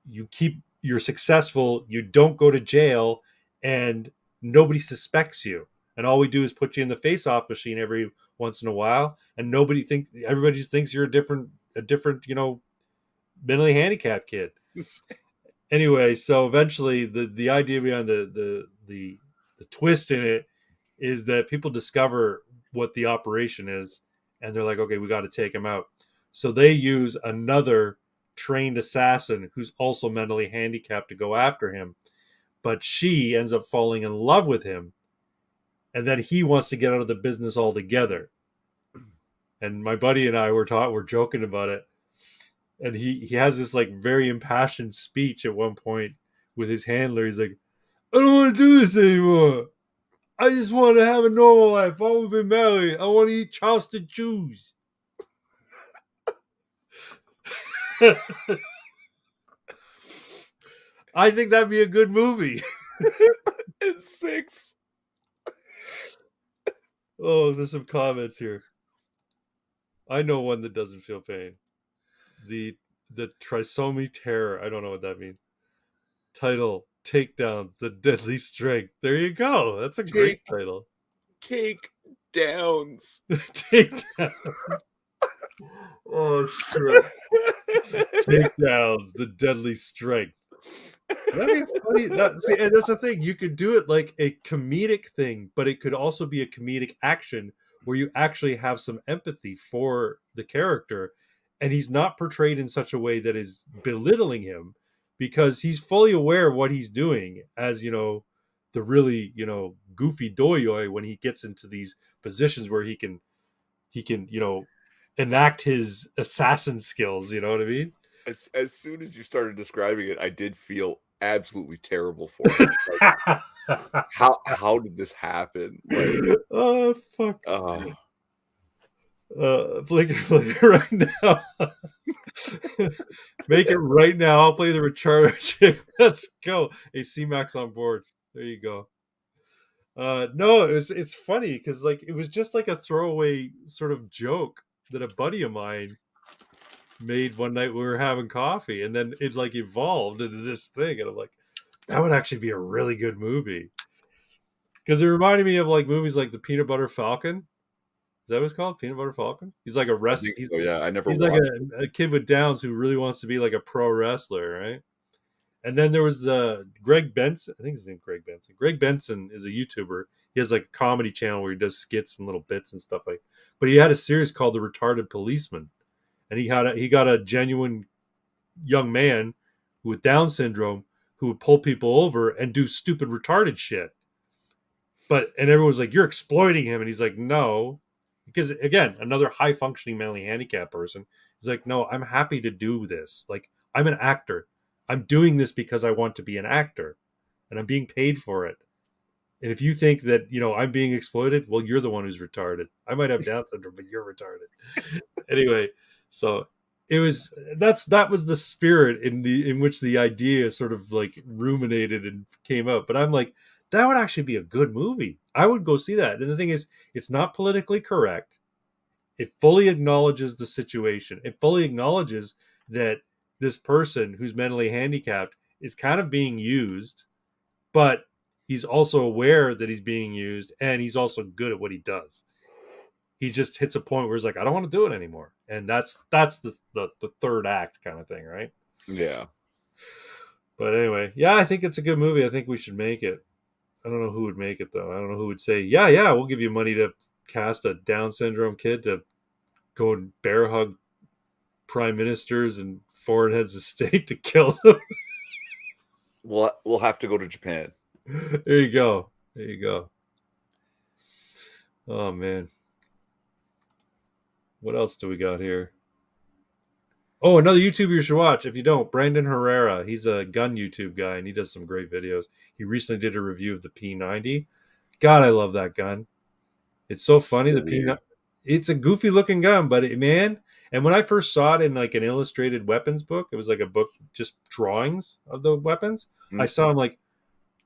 You're successful. You don't go to jail, and nobody suspects you. And all we do is put you in the face-off machine every once in a while, and everybody just thinks you're a different mentally handicapped kid. Anyway, so eventually the idea behind the twist in it is that people discover what the operation is, and they're like, okay, we got to take him out. So they use another trained assassin who's also mentally handicapped to go after him, but she ends up falling in love with him, and then he wants to get out of the business altogether. And my buddy and I were joking about it, and he has this like very impassioned speech at one point with his handler. He's like, I don't want to do this anymore. I just want to have a normal life. I want to be married. I want to eat Charleston chews. I think that'd be a good movie. And 6. Oh, there's some comments here. I know one that doesn't feel pain. The the trisomy terror. I don't know what that means. Title: Takedown: The Deadly Strength. There you go. That's a great Take title. take downs. Takedown. Oh shit. Takedowns: The Deadly Strength. So that'd be funny. See, and that's the thing. You could do it like a comedic thing, but it could also be a comedic action where you actually have some empathy for the character, and he's not portrayed in such a way that is belittling him, because he's fully aware of what he's doing. As you know, the really goofy doyoy, when he gets into these positions where he can enact his assassin skills. You know what I mean? As soon as you started describing it, I did feel absolutely terrible for him. Like, how did this happen? Like, Oh fuck. uh, Play it right now. Make it right now. I'll play the retarder chick. Let's go. Hey, C-Max on board. There you go. No, it's funny because like it was just like a throwaway sort of joke that a buddy of mine made one night we were having coffee, and then it like evolved into this thing, and I'm like, that would actually be a really good movie, because it reminded me of like movies like the Peanut Butter Falcon. Is that what it's called? Peanut Butter Falcon? He's like a I rest. think so. Yeah, I never He's like watched it. a kid with Downs who really wants to be like a pro wrestler, right? And then there was the Greg Benson. I think his name's Greg Benson. Greg Benson is a YouTuber. He has like a comedy channel where he does skits and little bits and stuff like. But he had a series called The Retarded Policeman, and he got a genuine young man with Down syndrome who would pull people over and do stupid retarded shit. And everyone's like, "You're exploiting him," and he's like, "No," because again, another high functioning mentally handicapped person is like, "No, I'm happy to do this. Like, I'm an actor. I'm doing this because I want to be an actor, and I'm being paid for it. And if you think that I'm being exploited, well, you're the one who's retarded. I might have Down syndrome, but you're retarded." Anyway, so that was the spirit in which the idea sort of like ruminated and came up. But I'm like, that would actually be a good movie. I would go see that. And the thing is, it's not politically correct. It fully acknowledges the situation. It fully acknowledges that this person who's mentally handicapped is kind of being used, but he's also aware that he's being used, and he's also good at what he does. He just hits a point where he's like, I don't want to do it anymore. And that's the third act kind of thing, right? Yeah. But anyway, yeah, I think it's a good movie. I think we should make it. I don't know who would make it though. I don't know who would say, yeah, we'll give you money to cast a Down syndrome kid to go and bear hug prime ministers and foreign heads of state to kill them. We'll have to go to Japan. There you go. There you go. Oh man. What else do we got here? Oh, another YouTuber you should watch. If you don't, Brandon Herrera. He's a gun YouTube guy, and he does some great videos. He recently did a review of the P90. God, I love that gun. It's so funny. So The P90. It's a goofy looking gun, but man. And when I first saw it in like an illustrated weapons book, it was like a book just drawings of the weapons. I saw him like,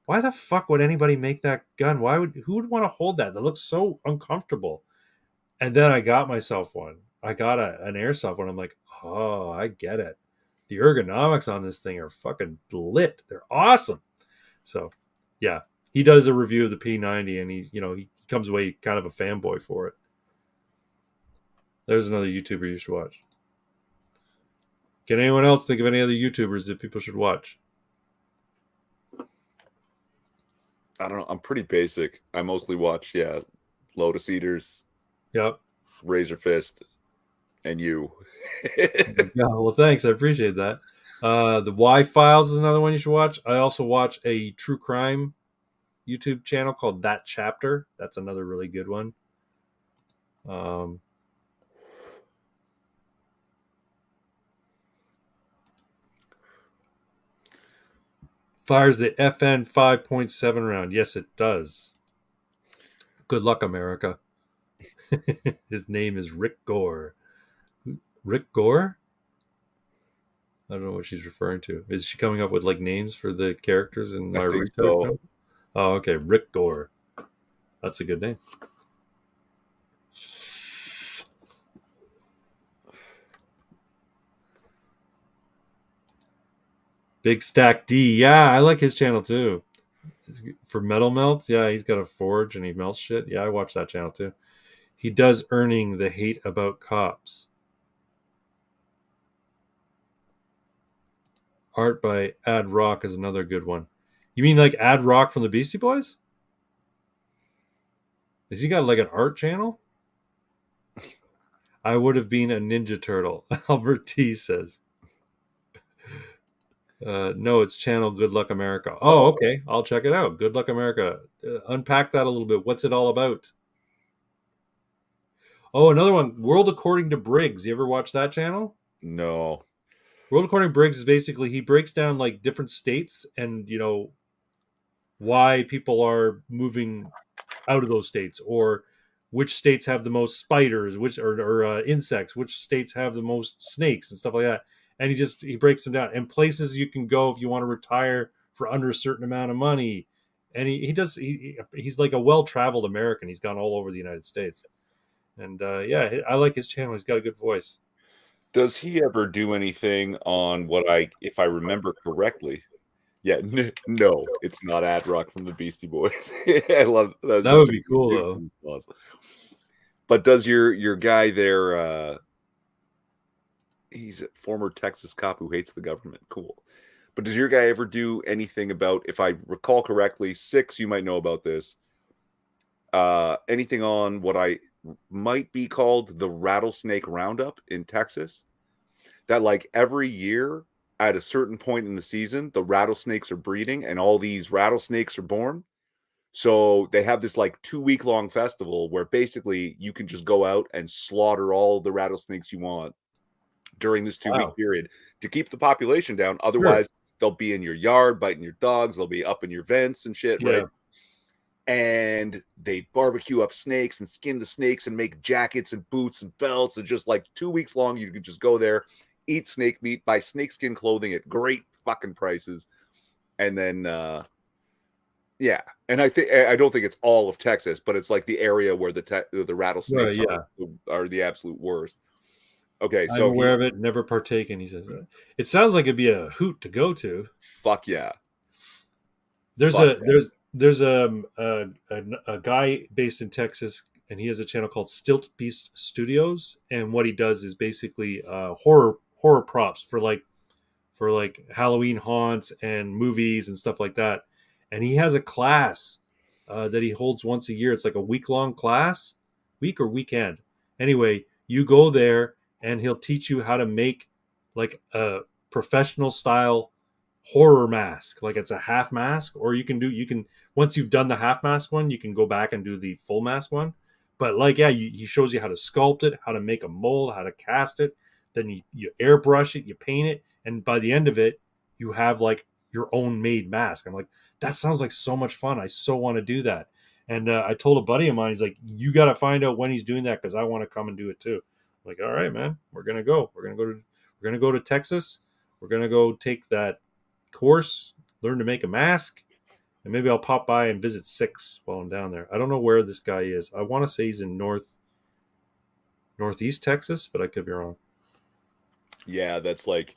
why the fuck would anybody make that gun? Who would want to hold that? That looks so uncomfortable. And then I got myself one. I got an airsoft one. I'm like, oh, I get it. The ergonomics on this thing are fucking lit. They're awesome. So, yeah, he does a review of the P90, and he comes away kind of a fanboy for it. There's another YouTuber you should watch. Can anyone else think of any other YouTubers that people should watch? I don't know. I'm pretty basic. I mostly watch, Lotus Eaters, Yep. Razor Fist, and you. Yeah, well, thanks. I appreciate that. The Y Files is another one you should watch. I also watch a true crime YouTube channel called That Chapter. That's another really good one. Fires the FN 5.7 round. Yes, it does. Good luck, America. His name is Rick Gore. Rick Gore? I don't know what she's referring to. Is she coming up with like names for the characters in I my think research? so. No? Oh, okay. Rick Gore. That's a good name. Big Stack D. Yeah, I like his channel too. For metal melts, yeah, he's got a forge and he melts shit. Yeah, I watch that channel too. He does earning the hate about cops. Art by Ad Rock is another good one. You mean like Ad Rock from the Beastie Boys? Has he got like an art channel? I would have been a Ninja Turtle. Albert T says. No, it's channel Good Luck America. Oh, Oh, okay. I'll check it out. Good Luck America. Unpack that a little bit. What's it all about? Oh, another one. World According to Briggs. You ever watch that channel? no. World According to Briggs is basically he breaks down like different states and why people are moving out of those states, or which states have the most spiders, which or insects, which states have the most snakes and stuff like that. And he breaks them down and places you can go if you want to retire for under a certain amount of money. And he's like a well traveled American. He's gone all over the United States, and yeah, I like his channel. He's got a good voice. Does he ever do anything on if I remember correctly? Yeah, no, it's not Ad Rock from the Beastie Boys. I love that. Was That just would a be cool though. awesome. But does your guy there? He's a former Texas cop who hates the government. Cool. But does your guy ever do anything about? If I recall correctly, Six, you might know about this. Anything on what I might be called the rattlesnake roundup in Texas? That like every year at a certain point in the season, the rattlesnakes are breeding and all these rattlesnakes are born. So they have this like 2 week long festival where basically you can just go out and slaughter all the rattlesnakes you want during this 2 week Wow. period to keep the population down. Sure. Otherwise, they'll be in your yard biting your dogs. They'll be up in your vents and shit, Yeah. right? And they barbecue up snakes and skin the snakes and make jackets and boots and belts. And just like 2 weeks long, you can just go there, eat snake meat, buy snakeskin clothing at great fucking prices. And then, yeah. And I don't think it's all of Texas, but it's like the area where the Right. rattlesnakes Yeah. are the absolute worst. Okay. I'm So aware of it. Never partaken. He says it sounds like it'd be a hoot to go to. fuck yeah. There's Fuck a yeah. there's a guy based in Texas, and he has a channel called Stilt Beast Studios. And what he does is basically horror props for like Halloween haunts and movies and stuff like that. And he has a class that he holds once a year. It's like a week long class, week or weekend. Anyway, you go there and he'll teach you how to make like a professional style horror mask. Like it's a half mask, or you can once you've done the half mask one, you can go back and do the full mask one. But like yeah, he shows you how to sculpt it, how to make a mold, how to cast it. Then you airbrush it, you paint it, and by the end of it, you have like your own made mask. I'm like, that sounds like so much fun. I so want to do that. And I told a buddy of mine, he's like, you got to find out when he's doing that because I want to come and do it too. I'm like, all right, man, we're gonna go. We're gonna go to Texas. We're gonna go take that course, learn to make a mask, and maybe I'll pop by and visit Six while I'm down there. I don't know where this guy is. I want to say he's in northeast Texas, but I could be wrong. Yeah, that's like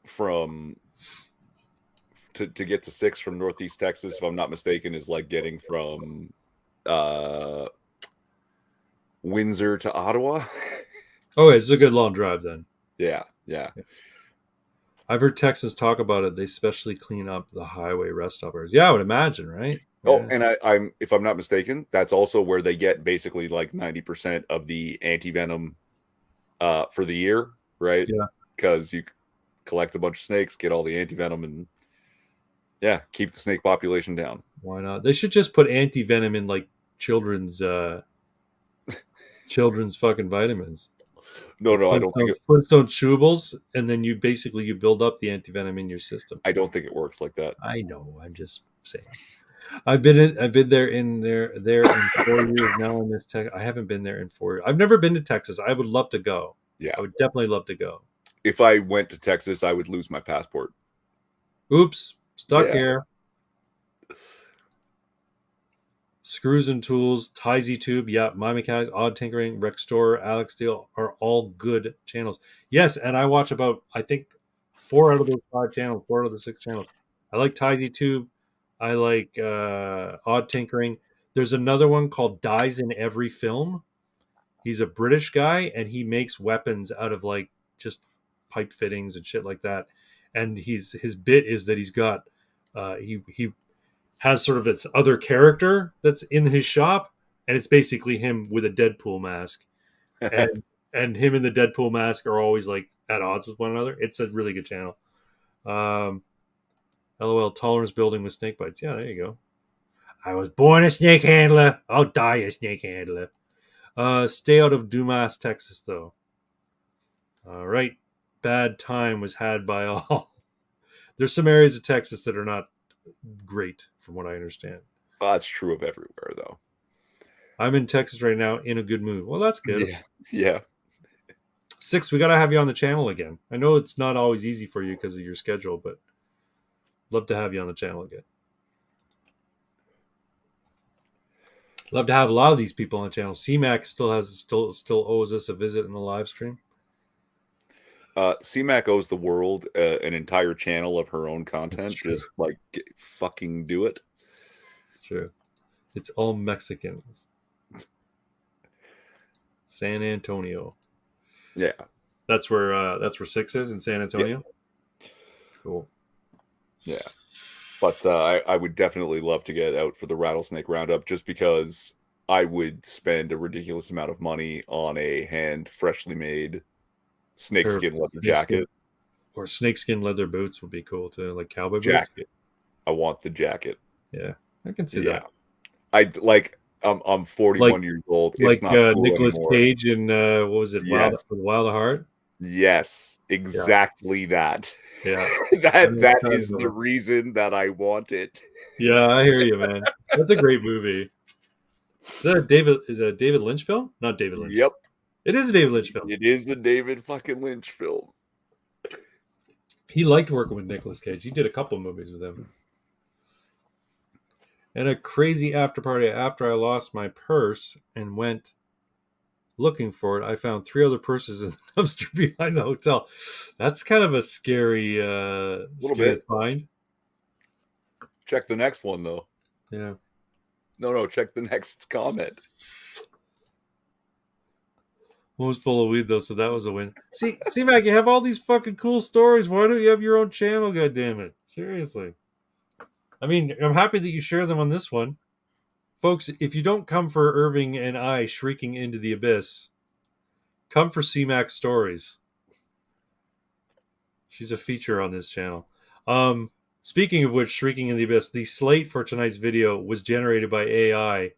from to get to Six from Northeast Texas, if I'm not mistaken, is like getting from uh Windsor to Ottawa. Oh, it's a good long drive then. Yeah, yeah. I've heard Texans talk about it. They specially clean up the highway rest stoppers. Yeah, I would imagine, right? Oh, Yeah. and I'm if I'm not mistaken, that's also where they get basically like 90% of the anti-venom for the year, right? Yeah. Because you collect a bunch of snakes, get all the anti-venom, and yeah, keep the snake population down. Why not? They should just put anti venom in like children's children's fucking vitamins. No, Like no, I don't think Flintstone chewables, and then you build up the anti venom in your system. I don't think it works like that. I know. I'm just saying. I've been there in 4 years now. In this tech, I haven't been there in 4 years. I've never been to Texas. I would love to go. Yeah. I would definitely love to go. If I went to Texas, I would lose my passport. Oops, stuck Yeah. here. Screws and Tools, Tizy Tube, yeah, My Mechanics, Odd Tinkering, Rextor, Alex Steel are all good channels. Yes, and I watch about, I think, 4 out of those 5 channels, 4 out of the 6 channels. I like Tizy Tube. I like Odd Tinkering. There's another one called Dies in Every Film. He's a British guy, and he makes weapons out of like just pipe fittings and shit like that. And his bit is that he's got he has sort of its other character that's in his shop, and it's basically him with a Deadpool mask, and him and the Deadpool mask are always like at odds with one another. It's a really good channel. Um, LOL tolerance building with snake bites. Yeah, there you go. I was born a snake handler. I'll die a snake handler. Stay out of Dumas, Texas, though. All right. Bad time was had by all. There's some areas of Texas that are not great, from what I understand. That's true of everywhere, though. I'm in Texas right now in a good mood. Well, that's good. Yeah. Yeah. 6, we got to have you on the channel again. I know it's not always easy for you because of your schedule, but love to have you on the channel again. Love to have a lot of these people on the channel. CMAC still owes us a visit in the live stream. CMAC owes the world an entire channel of her own content. Just like fucking do it. It's true. It's all Mexicans. San Antonio. Yeah. That's where 6 is in San Antonio. Yeah. Cool. Yeah. But I would definitely love to get out for the Rattlesnake Roundup just because I would spend a ridiculous amount of money on a hand freshly made snakeskin leather jacket. Or snakeskin leather boots would be cool too, like cowboy boots. Jacket. I want the jacket. Yeah, I can see that. I'm 41 years old. Like it's not cool Nicolas anymore. Cage and what was it? Yes. Wild at Heart. Yes, exactly that. Yeah, that is the reason that I want it. Yeah, I hear you, man. That's a great movie. Is that a David Lynch film? Not David Lynch. Yep. It is a David Lynch film. It is a David fucking Lynch film. He liked working with Nicolas Cage. He did a couple movies with him. And a crazy after party after I lost my purse and went looking for it. I found 3 other purses in the dumpster behind the hotel. That's kind of a scary, scary find. Check the next one though. Yeah. No, check the next comment. One was full of weed though, so that was a win. See, Mac, you have all these fucking cool stories. Why don't you have your own channel? God damn it! Seriously. I mean, I'm happy that you share them on this one, folks. If you don't come for Irving and I shrieking into the abyss, come for C-Mac's stories. She's a feature on this channel. Speaking of which, shrieking in the abyss, the slate for tonight's video was generated by AI.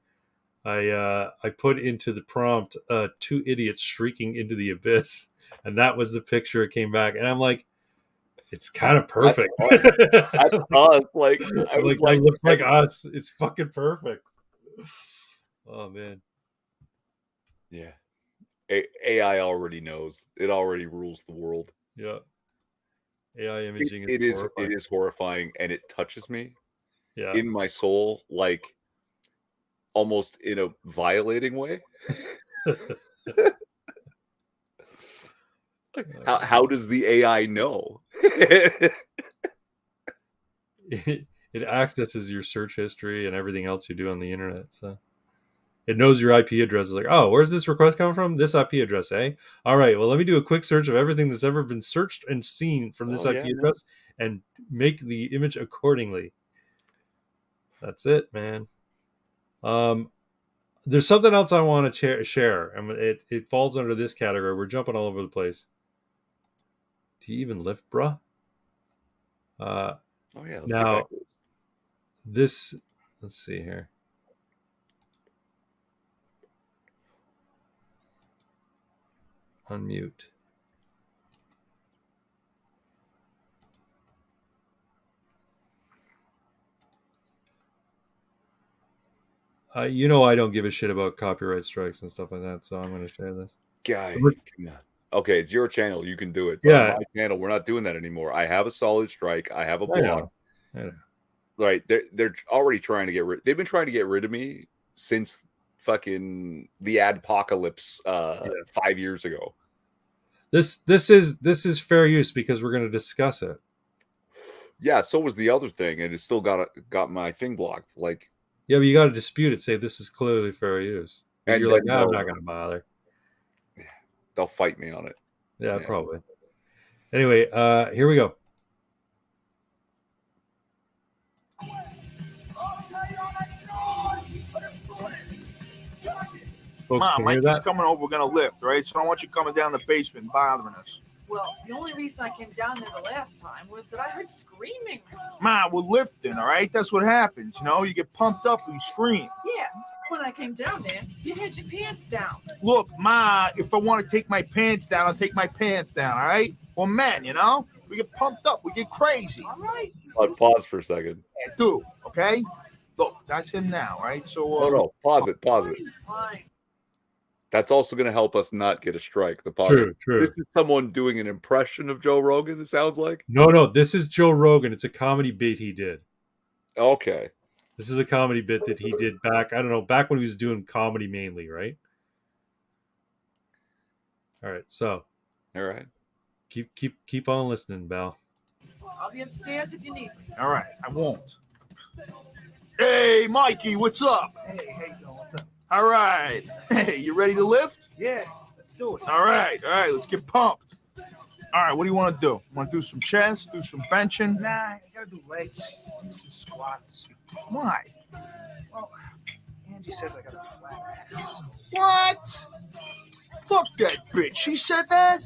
I put into the prompt 2 idiots shrieking into the abyss, and that was the picture it came back. And I'm like, it's kind of perfect. That's us. Like, that looks like us. It's fucking perfect. Oh man. Yeah. AI already knows. It already rules the world. Yeah. AI imaging it is horrifying, and it touches me in my soul, like almost in a violating way. How does the AI know? It accesses your search history and everything else you do on the internet. So it knows your IP address. It's like, oh, where's this request coming from? This IP address, eh? All right, well, let me do a quick search of everything that's ever been searched and seen from this IP address and make the image accordingly. That's it, man. There's something else I want to share. I mean, it falls under this category. We're jumping all over the place. Do you even lift, bruh? Now, let's see here. Unmute. You know I don't give a shit about copyright strikes and stuff like that, so I'm going to share this. Guy, Okay, it's your channel. You can do it. But on Yeah, my channel, we're not doing that anymore. I have a solid strike. I have a I block. know. I know. Right. They're already trying to get rid. They've been trying to get rid of me since fucking the adpocalypse 5 years ago. This is fair use because we're going to discuss it. Yeah, so was the other thing, and it still got my thing blocked. Like, Yeah, but you got to dispute it. Say this is clearly fair use. But and you're then like, nah, I'm not going to bother. they'll fight me on it. Yeah, probably. Anyway, here we go. Folks, Mom, can you hear Mikey's that? coming over. We're gonna lift, right? So I don't want you coming down the basement bothering us. Well, the only reason I came down there the last time was that I heard screaming. Ma, we're lifting, all right? That's what happens. You know, you get pumped up and you scream. Yeah, when I came down there, you had your pants down. Look, Ma, if I want to take my pants down, I'll take my pants down, all right? We're men, you know? We get pumped up. We get crazy. All right. But pause for a second. Yeah, do, okay? Look, that's him now, right? So, No, pause it. Fine. That's also going to help us not get a strike. The pause. True. This is someone doing an impression of Joe Rogan, it sounds like. No, this is Joe Rogan. It's a comedy bit he did. Okay. This is a comedy bit that he did back when he was doing comedy mainly, right? All right, so All right. keep on listening, Belle. I'll be upstairs if you need me. all right, I won't. Hey, Mikey, what's up? Hey, how you doing? What's up? All right. Hey, you ready to lift? Yeah, let's do it. All right, let's get pumped. All right, what do you want to do? Want to do some chest, do some benching? Nah, I gotta do legs, do some squats. Why? Well, Angie says I got a flat ass. What? Fuck that bitch. She said that?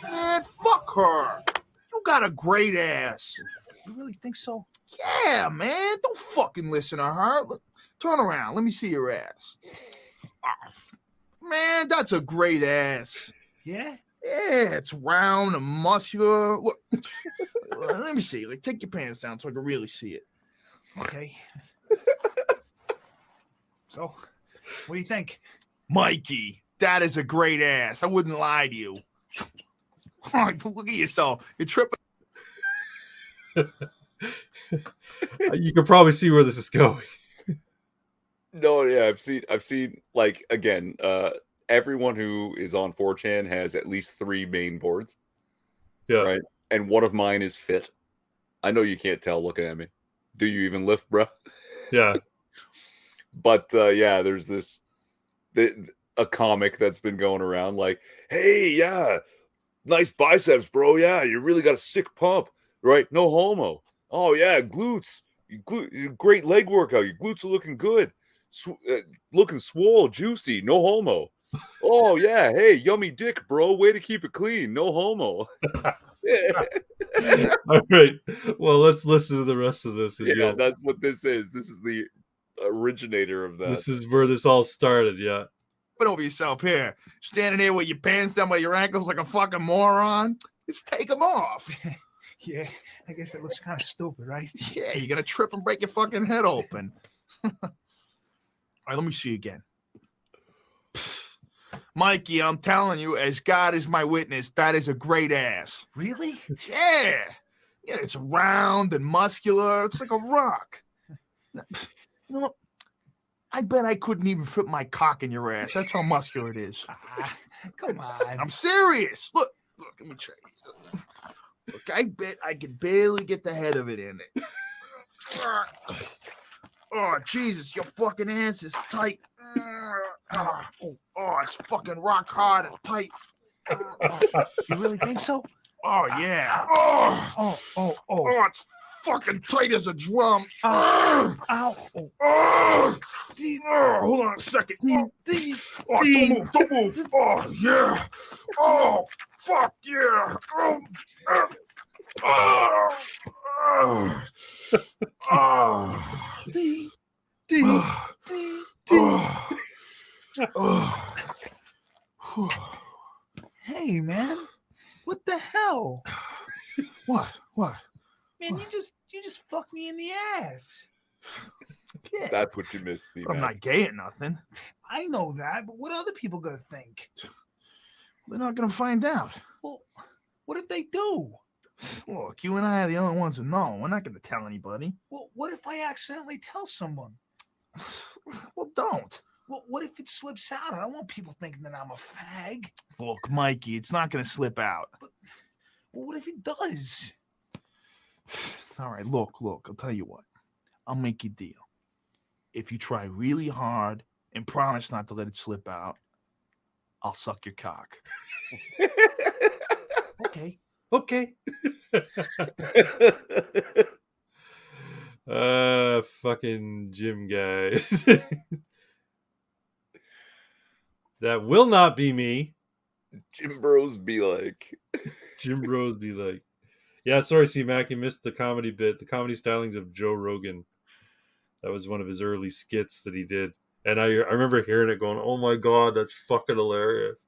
Man, fuck her. You got a great ass. You really think so? Yeah, man. Don't fucking listen to her. Look, turn around. Let me see your ass. Oh, man, that's a great ass. Yeah? Yeah, it's round and muscular. Look, let me see. Like, take your pants down so I can really see it. Okay. So, what do you think? Mikey, that is a great ass. I wouldn't lie to you. Look at yourself. You're tripping. You can probably see where this is going. No, yeah, I've seen like again, everyone who is on 4chan has at least 3 main boards. Yeah. Right. And one of mine is fit. I know you can't tell looking at me. Do you even lift, bro? Yeah. But yeah, there's a comic that's been going around like, hey, yeah, nice biceps, bro. Yeah, you really got a sick pump, right? No homo. Oh yeah, glutes. Great leg workout. Your glutes are looking good. Looking swole, juicy. No homo. Oh yeah, hey, yummy dick, bro. Way to keep it clean. No homo. All right. Well, let's listen to the rest of this. Yeah, that's what this is. This is the originator of that. This is where this all started. Yeah. Put over yourself here. Standing there with your pants down by your ankles like a fucking moron. Just take them off. Yeah, I guess that looks kind of stupid, right? Yeah, you're gonna trip and break your fucking head open. All right, let me see again. Mikey, I'm telling you, as God is my witness, that is a great ass. Really? Yeah. Yeah, it's round and muscular. It's like a rock. You know what? I bet I couldn't even fit my cock in your ass. That's how muscular it is. Come on. I'm serious. Look, let me show you. Look, I bet I could barely get the head of it in it. Oh, Jesus, your fucking ass is tight. Oh, it's fucking rock hard and tight. You really think so? Oh, yeah. Oh. Oh, it's fucking tight as a drum. Ow. Hold on a second. Don't move. Oh, yeah. Oh, fuck yeah. Hey, man. What the hell? What? Man, you just fucked me in the ass. Yeah. That's what you missed, I'm not gay or nothing. I know that, but what are other people gonna think? They're not going to find out. Well, what if they do? Look, you and I are the only ones who know. We're not going to tell anybody. Well, what if I accidentally tell someone? Well, don't. Well, what if it slips out? I don't want people thinking that I'm a fag. Look, Mikey, it's not going to slip out. Well, what if it does? All right, look, I'll tell you what. I'll make you a deal. If you try really hard and promise not to let it slip out, I'll suck your cock. Okay. Okay. Fucking gym guys. That will not be me. Jim Bros be like. Jim Bros be like. Yeah, sorry, C-Mac, you missed the comedy bit. The comedy stylings of Joe Rogan. That was one of his early skits that he did. And I remember hearing it going, oh my God, that's fucking hilarious.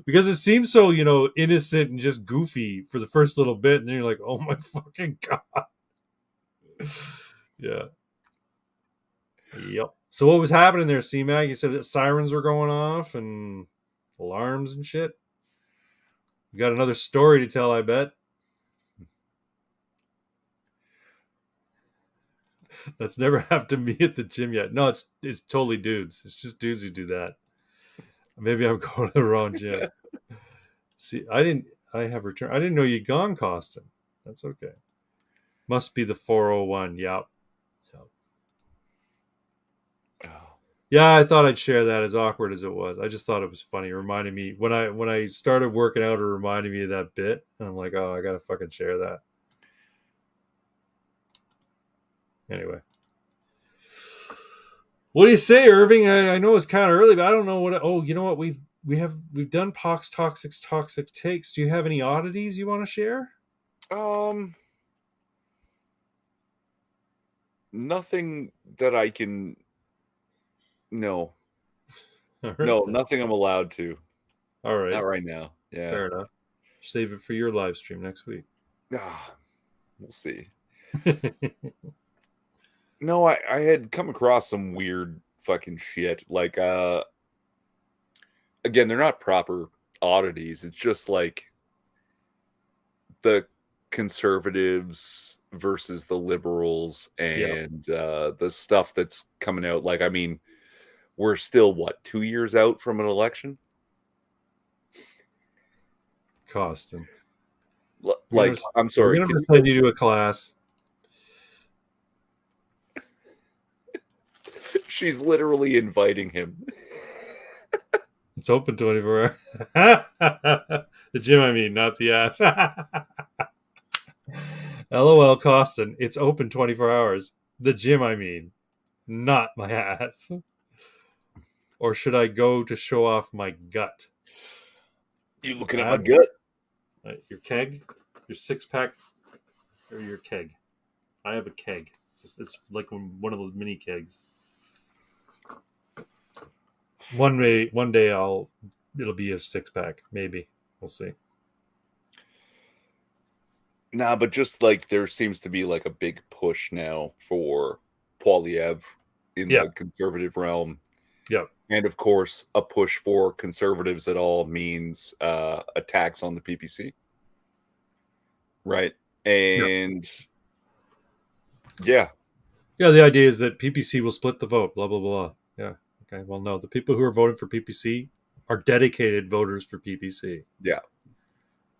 Because it seems so, innocent and just goofy for the first little bit. And then you're like, oh my fucking God. Yeah. Yep. So what was happening there, C-Mac? You said that sirens were going off and alarms and shit. You got another story to tell, I bet. That's never happened to me at the gym yet. No, it's totally dudes. It's just dudes who do that. Maybe I'm going to the wrong gym. See, I didn't know you'd gone, Costin. That's okay. Must be the 401. Yep. Yeah, I thought I'd share that, as awkward as it was. I just thought it was funny. It reminded me when I started working out, it reminded me of that bit, and I'm like, oh, I gotta fucking share that. Anyway, what do you say, Irving? I know it's kind of early, but I don't know what. Oh, you know what? We've done Pox toxic takes. Do you have any oddities you want to share? Nothing that I can. No. Right, no, nothing I'm allowed to. All right. Not right now. Yeah. Fair enough. Save it for your live stream next week. We'll see. No, I had come across some weird fucking shit. Like, again, they're not proper oddities. It's just like the conservatives versus the liberals and the stuff that's coming out. Like, I mean, we're still, 2 years out from an election? Costin. Like, I'm sorry. We're going to send you to a class. She's literally inviting him. It's open 24 hours. The gym, I mean, not the ass. LOL, Costin. It's open 24 hours. The gym, I mean, not my ass. Or should I go to show off my gut? You looking at my gut? Your keg? Your 6-pack? Or your keg? I have a keg. It's like one of those mini kegs. One day it'll be a 6-pack, maybe. We'll see. Nah, but just like there seems to be like a big push now for Poilievre in the conservative realm. Yeah. And of course, a push for conservatives at all means attacks on the PPC. Right. And yeah, the idea is that PPC will split the vote, blah, blah, blah. Yeah. Okay. Well, no, the people who are voting for PPC are dedicated voters for PPC. Yeah.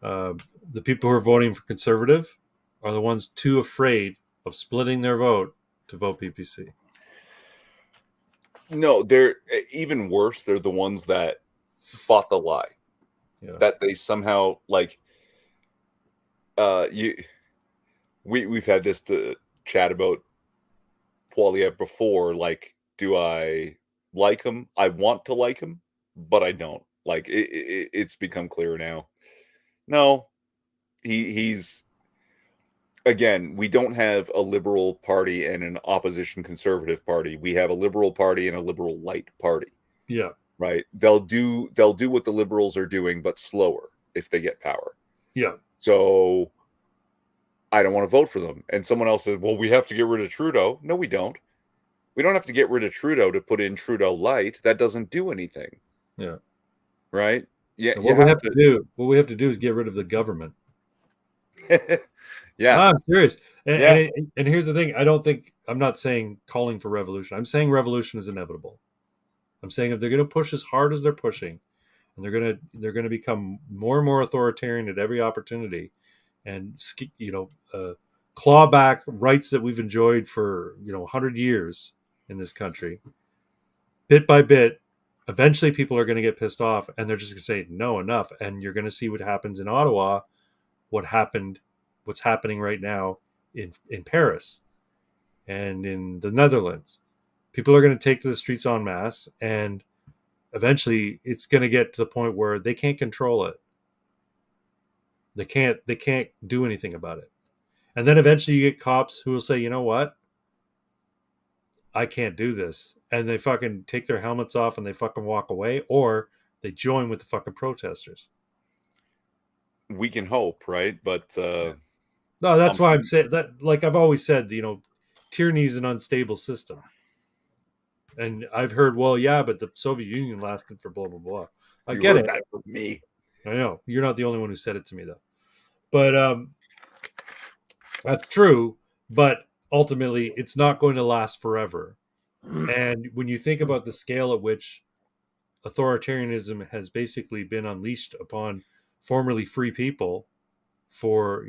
The people who are voting for conservative are the ones too afraid of splitting their vote to vote PPC. No, they're even worse. They're the ones that bought the lie. Yeah. That they somehow like. We've had this chat about Poilievre before. Like, do I like him? I want to like him, but I don't. Like, it's become clear now. No, he's. Again, we don't have a liberal party and an opposition conservative party. We have a liberal party and a liberal light party. Yeah. Right. They'll do what the liberals are doing, but slower if they get power. Yeah. So I don't want to vote for them. And someone else says, well, we have to get rid of Trudeau. No, we don't. We don't have to get rid of Trudeau to put in Trudeau light. That doesn't do anything. Yeah. Right. Yeah, And you have to. what we have to do is get rid of the government. No, Yeah, I'm serious. yeah. And here's the thing. I'm not saying calling for revolution. I'm saying revolution is inevitable. I'm saying if they're going to push as hard as they're pushing, and they're going to become more and more authoritarian at every opportunity, and claw back rights that we've enjoyed for 100 years in this country, bit by bit. Eventually, people are going to get pissed off, and they're just going to say no, enough. And you're going to see what happens in Ottawa, what happened, what's happening right now in Paris and in the Netherlands. People are going to take to the streets en masse, and eventually it's going to get to the point where they can't control it. They can't do anything about it. And then eventually you get cops who will say, you know what? I can't do this. And they fucking take their helmets off and they fucking walk away, or they join with the fucking protesters. We can hope, right? But No, that's I'm why I'm saying that, like I've always said, tyranny is an unstable system. And I've heard, well, yeah, but the Soviet Union lasted for blah, blah, blah. I you get heard it. that from me. I know. You're not the only one who said it to me, though. But that's true. But ultimately, it's not going to last forever. And when you think about the scale at which authoritarianism has basically been unleashed upon formerly free people for,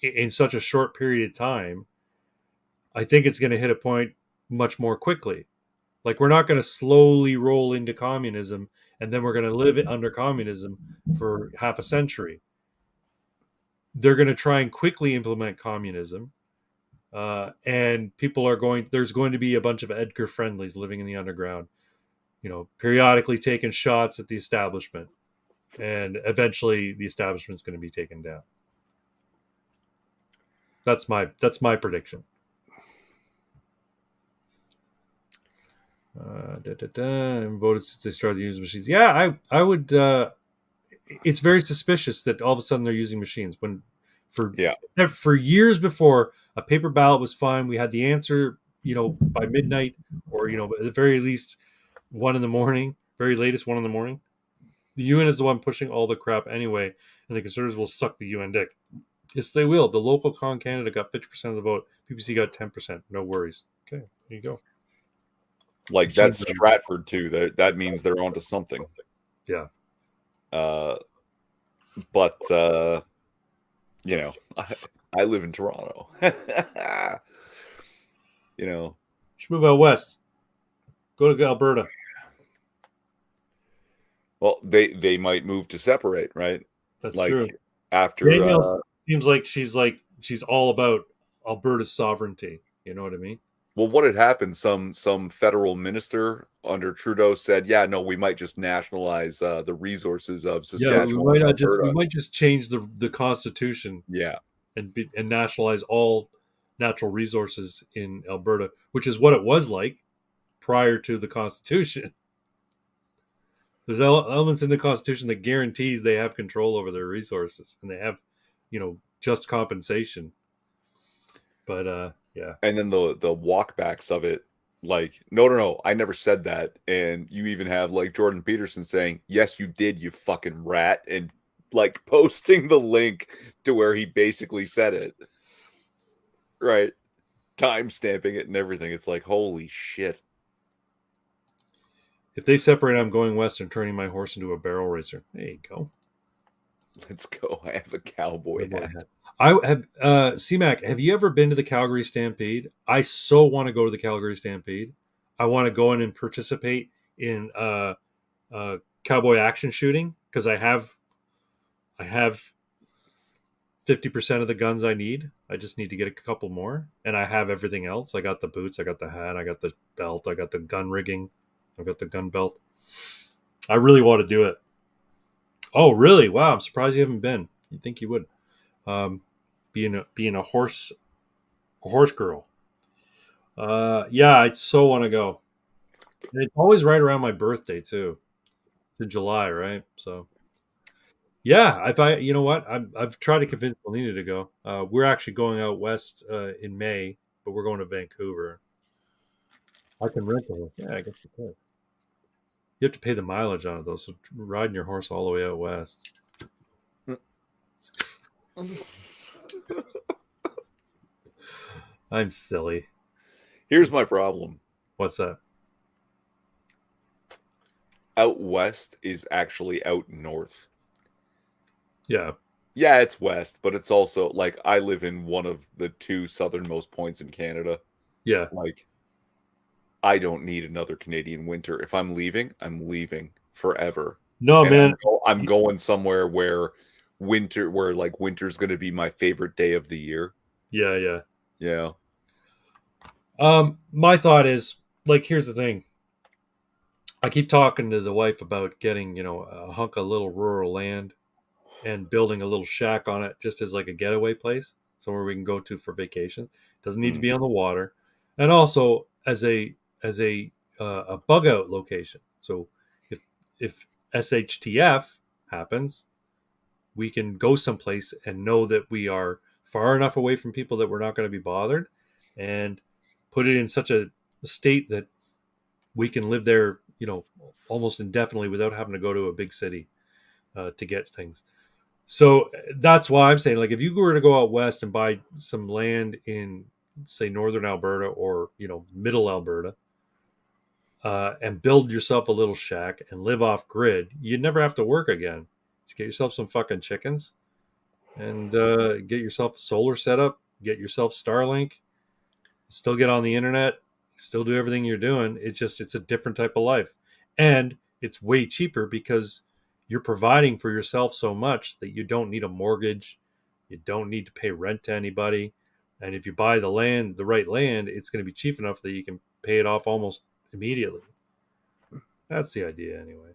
in such a short period of time, I think it's going to hit a point much more quickly. Like, we're not going to slowly roll into communism and then we're going to live under communism for half a century. They're going to try and quickly implement communism. And there's going to be a bunch of Edgar Friendlies living in the underground, periodically taking shots at the establishment. And eventually the establishment's going to be taken down. That's my prediction. Voted since they started using machines. Yeah, I would. It's very suspicious that all of a sudden they're using machines when, for years before, a paper ballot was fine. We had the answer, by midnight, or at the very least 1 a.m, very latest 1 a.m. The UN is the one pushing all the crap anyway, and the Conservatives will suck the UN dick. Yes, they will. The local con Canada got 50% of the vote. PPC got 10%. No worries. Okay, there you go. Like, that's Stratford too. That means they're onto something. Yeah. But I live in Toronto. Just move out west. Go to Alberta. Well, they might move to separate, right? That's like, true. After seems like she's all about Alberta's sovereignty. You know what I mean? Well, what had happened? Some federal minister under Trudeau said, "Yeah, no, we might just nationalize the resources of Saskatchewan." Yeah, we might just change the Constitution. Yeah, and nationalize all natural resources in Alberta, which is what it was like prior to the Constitution. There's elements in the Constitution that guarantees they have control over their resources and they have, just compensation. But yeah. And then the walkbacks of it, like, no, I never said that. And you even have like Jordan Peterson saying, "Yes, you did, you fucking rat," and like posting the link to where he basically said it. Right. Time stamping it and everything. It's like, holy shit. If they separate, I'm going west and turning my horse into a barrel racer. There you go. Let's go. I have a cowboy hat. I have CMAC, have you ever been to the Calgary Stampede? I so want to go to the Calgary Stampede. I want to go in and participate in cowboy action shooting because I have 50% of the guns I need. I just need to get a couple more, and I have everything else. I got the boots, I got the hat, I got the belt, I got the gun rigging, I got the gun belt. I really want to do it. Oh, really? Wow! I'm surprised you haven't been. You'd think you would. Being a horse girl. Yeah, I so want to go. And it's always right around my birthday too. It's in July, right? So, yeah, you know what? I've tried to convince Melina to go. We're actually going out west in May, but we're going to Vancouver. I can rent a horse. Yeah, I guess you could. You have to pay the mileage on it though, so riding your horse all the way out west. I'm silly. Here's my problem. What's that? Out west is actually out north. Yeah. Yeah, it's west, but it's also like I live in one of the 2 southernmost points in Canada. Yeah. Like, I don't need another Canadian winter. If I'm leaving forever. No, And man. I'm going somewhere where winter's going to be my favorite day of the year. Yeah, yeah. Yeah. My thought is, like, here's the thing. I keep talking to the wife about getting, a hunk of little rural land and building a little shack on it just as like a getaway place, somewhere we can go to for vacation. Doesn't need to be on the water, and also as a bug out location. So if SHTF happens, we can go someplace and know that we are far enough away from people that we're not going to be bothered, and put it in such a state that we can live there, almost indefinitely without having to go to a big city to get things. So that's why I'm saying, like, if you were to go out west and buy some land in, say, northern Alberta or, middle Alberta, and build yourself a little shack and live off grid, you'd never have to work again. Just get yourself some fucking chickens and get yourself a solar setup, get yourself Starlink, still get on the internet, still do everything you're doing. It's a different type of life. And it's way cheaper because you're providing for yourself so much that you don't need a mortgage. You don't need to pay rent to anybody. And if you buy the right land, it's going to be cheap enough that you can pay it off almost immediately. That's the idea anyway.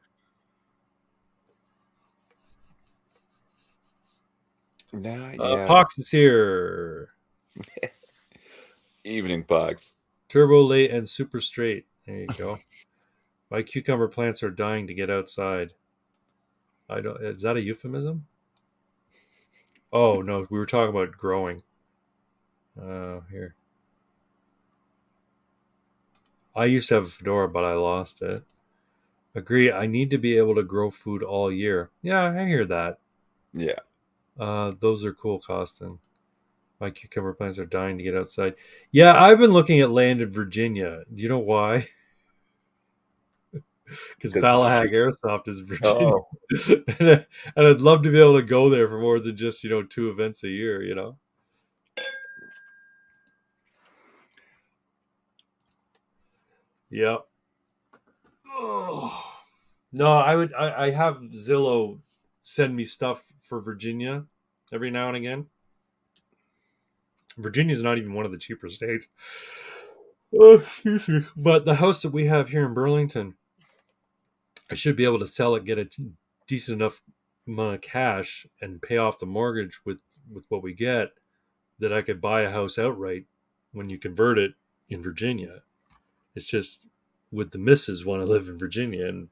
Yeah. Pox is here. Evening, Pox. Turbo late and super straight. There you go. My cucumber plants are dying to get outside. Is that a euphemism? Oh no, we were talking about growing. Here. I used to have a fedora, but I lost it. Agree. I need to be able to grow food all year. Yeah, I hear that. Yeah. Those are cool, Costin. My cucumber plants are dying to get outside. Yeah, I've been looking at land in Virginia. Do you know why? Because Balahag Airsoft is Virginia. Oh. and I'd love to be able to go there for more than just, 2 events a year, Yeah. Oh. No, I have Zillow send me stuff for Virginia every now and again. Virginia's not even one of the cheaper states. Oh, excuse me. But the house that we have here in Burlington, I should be able to sell it, get a decent enough amount of cash, and pay off the mortgage with what we get, that I could buy a house outright when you convert it in Virginia. It's just, would the missus want to live in Virginia? And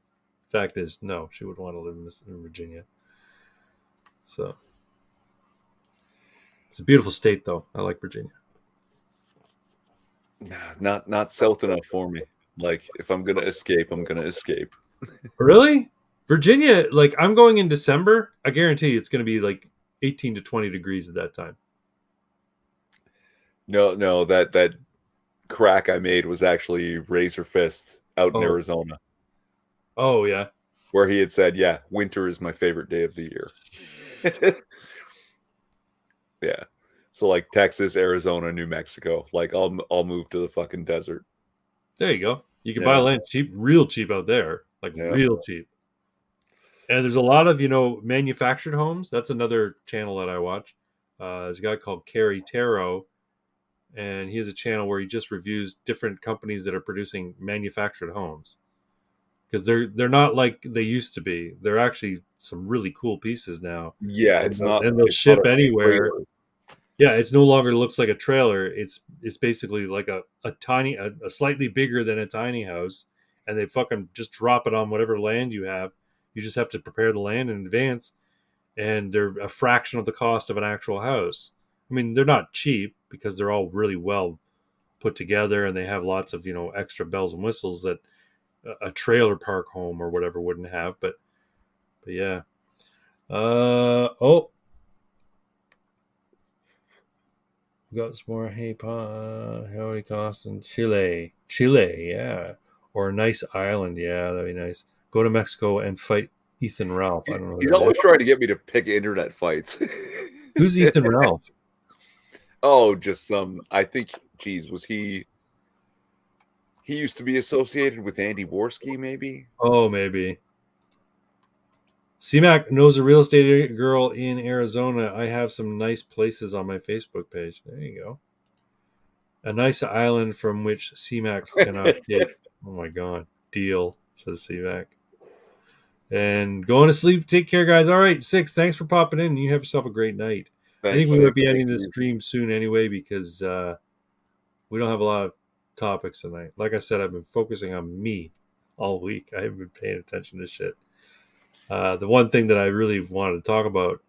the fact is, no, she would want to live in Virginia. So it's a beautiful state, though. I like Virginia. Not south enough for me. Like, if I'm gonna escape, I'm gonna escape. Really? Virginia, like, I'm going in December. I guarantee you it's going to be like 18 to 20 degrees at that time. No, that crack I made was actually Razor Fist out in Arizona. Oh, yeah. Where he had said, yeah, winter is my favorite day of the year. Yeah. So, like, Texas, Arizona, New Mexico. Like, I'll move to the fucking desert. There you go. You can buy land cheap, real cheap out there. Like, real cheap. And there's a lot of, manufactured homes. That's another channel that I watch. There's a guy called Kerry Taro, and he has a channel where he just reviews different companies that are producing manufactured homes. Because they're not like they used to be. They're actually some really cool pieces now. Yeah, it's not. And they'll ship anywhere. Trailer. Yeah, it's no longer looks like a trailer. It's basically like a tiny, a slightly bigger than a tiny house, and they fucking just drop it on whatever land you have. You just have to prepare the land in advance, and they're a fraction of the cost of an actual house. I mean, they're not cheap because they're all really well put together, and they have lots of extra bells and whistles that a trailer park home or whatever wouldn't have. But yeah. We got some more. Hey, how many cost in Chile? Chile, yeah. Or a nice island, yeah, that'd be nice. Go to Mexico and fight Ethan Ralph. I don't know. He's always trying to get me to pick internet fights. Who's Ethan Ralph? Oh, just some. I think. Geez, was he? He used to be associated with Andy Worski, maybe. Oh, maybe. CMAC knows a real estate girl in Arizona. I have some nice places on my Facebook page. There you go. A nice island from which CMAC cannot get. Oh my god. Deal, says CMAC. And going to sleep. Take care, guys. All right, 6. Thanks for popping in. You have yourself a great night. Thanks, I think we might be Thank ending this you. stream soon anyway because we don't have a lot of topics tonight. Like I said, I've been focusing on me all week. I haven't been paying attention to shit. The one thing that I really wanted to talk about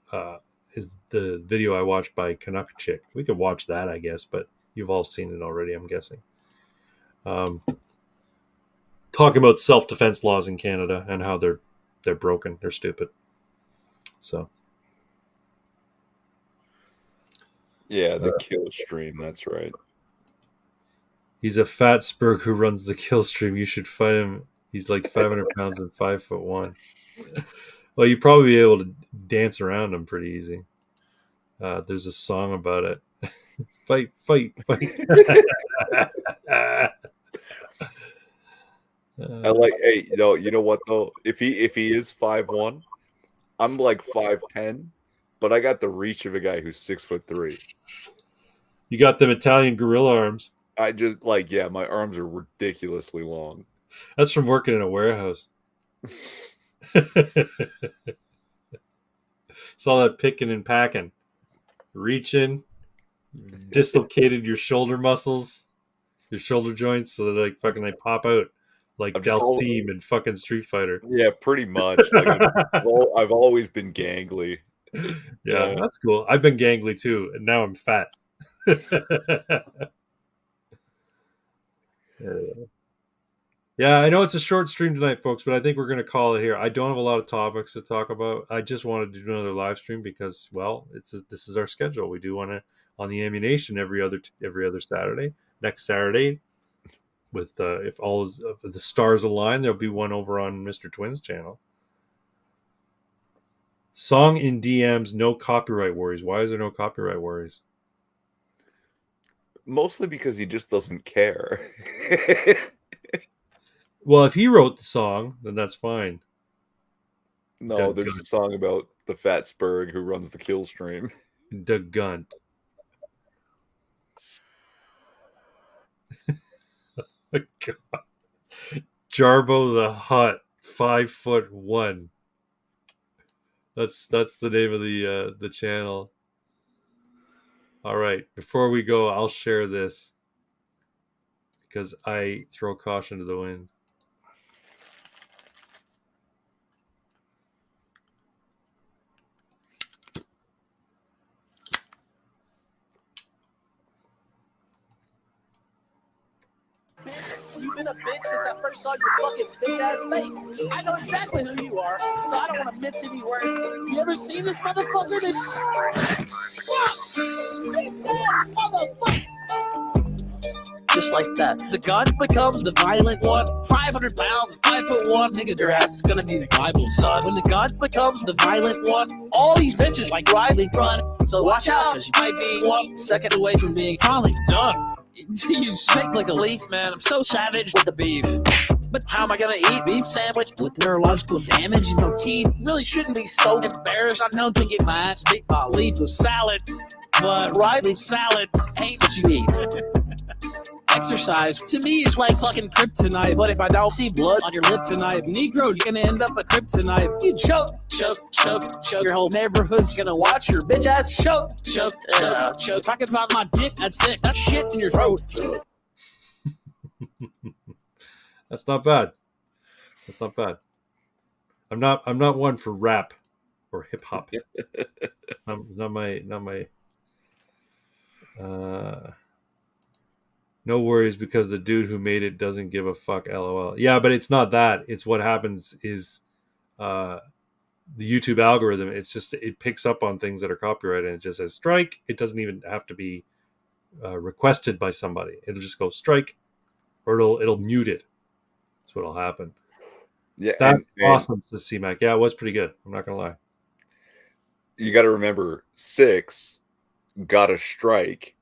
is the video I watched by Canuck Chick. We could watch that, I guess, but you've all seen it already, I'm guessing. Talking about self-defense laws in Canada and how they're broken, they're stupid. So, yeah, the kill stream. That's right. he's a fat spurg who runs the kill stream. You should fight him. He's like 500 pounds and 5'1". Well, you'd probably be able to dance around him pretty easy. There's a song about it. Fight, fight, fight. I like. Hey, you know what though? If he is 5'1", I'm like 5'10", but I got the reach of a guy who's 6'3". You got them Italian gorilla arms. I just like, yeah, my arms are ridiculously long. That's from working in a warehouse. It's all that picking and packing. Reaching, dislocated your shoulder muscles, your shoulder joints, so that like fucking they pop out like Dalsim and fucking Street Fighter. Yeah, pretty much. Like, I've always been gangly. Yeah, that's cool. I've been gangly too, and now I'm fat. Yeah, I know it's a short stream tonight, folks, but I think we're going to call it here. I don't have a lot of topics to talk about. I just wanted to do another live stream because, well, this is our schedule. We do want to on the Ammunation every other Saturday. Next Saturday, with if all of the stars align, there'll be one over on Mr. Twin's channel. Song in DMs, no copyright worries. Why is there no copyright worries? Mostly because he just doesn't care. Well, if he wrote the song, then that's fine. No, there's a song about the fat spurg who runs the kill stream. The Gunt. Oh, God. Jarbo the Hut, 5'1". That's the name of the channel. All right, before we go, I'll share this because I throw caution to the wind. You've been a bitch since I first saw your fucking bitch ass face. I know exactly who you are, so I don't want to mince any words. You ever seen this motherfucker? Bitch ass motherfucker! Just like that. The gun becomes the violent one. 500 pounds, 5'1". Nigga, your ass is gonna be the Bible, son. When the gun becomes the violent one, all these bitches like Riley run. So watch out, cause you might be 1 second away from being probably done. You shake like a leaf, man. I'm so savage with the beef. But how am I gonna eat beef sandwich with neurological damage in my teeth? Really shouldn't be so embarrassed. I'm known to get my ass beat by a leaf of salad. But right leaf salad ain't what you need. Exercise to me is like fucking kryptonite. But if I don't see blood on your lip tonight, Negro, you're gonna end up a kryptonite. You choke. Your whole neighborhood's gonna watch your bitch ass choke. Talking about my dick, that's thick. That's shit in your throat. That's not bad. That's not bad. I'm not one for rap or hip hop. not my No worries because the dude who made it doesn't give a fuck. LOL. Yeah, but it's not that. It's what happens is the YouTube algorithm. It's just it picks up on things that are copyrighted and it just says strike. It doesn't even have to be requested by somebody. It'll just go strike, or it'll mute it. That's what'll happen. Yeah, That's and awesome to see, Mac. Yeah, it was pretty good. I'm not gonna lie. you got to remember, Six got a strike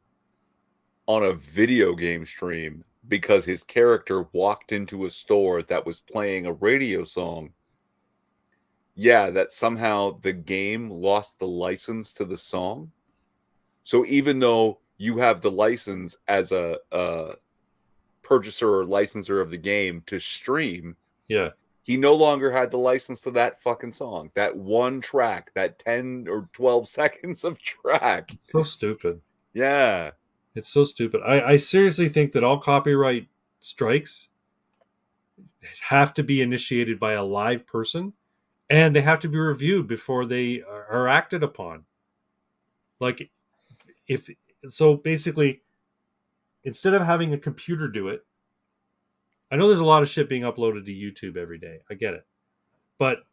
on a video game stream because his character walked into a store that was playing a radio song. Yeah, that somehow the game lost the license to the song. So even though you have the license as a purchaser or licensor of the game to stream, Yeah, he no longer had the license to that fucking song. That one track, that 10 or 12 seconds of track. it's so stupid. Yeah. It's so stupid. I seriously think that all copyright strikes have to be initiated by a live person, and they have to be reviewed before they are acted upon. Like, if so, basically, instead of having a computer do it, I know there's a lot of shit being uploaded to YouTube every day. I get it, but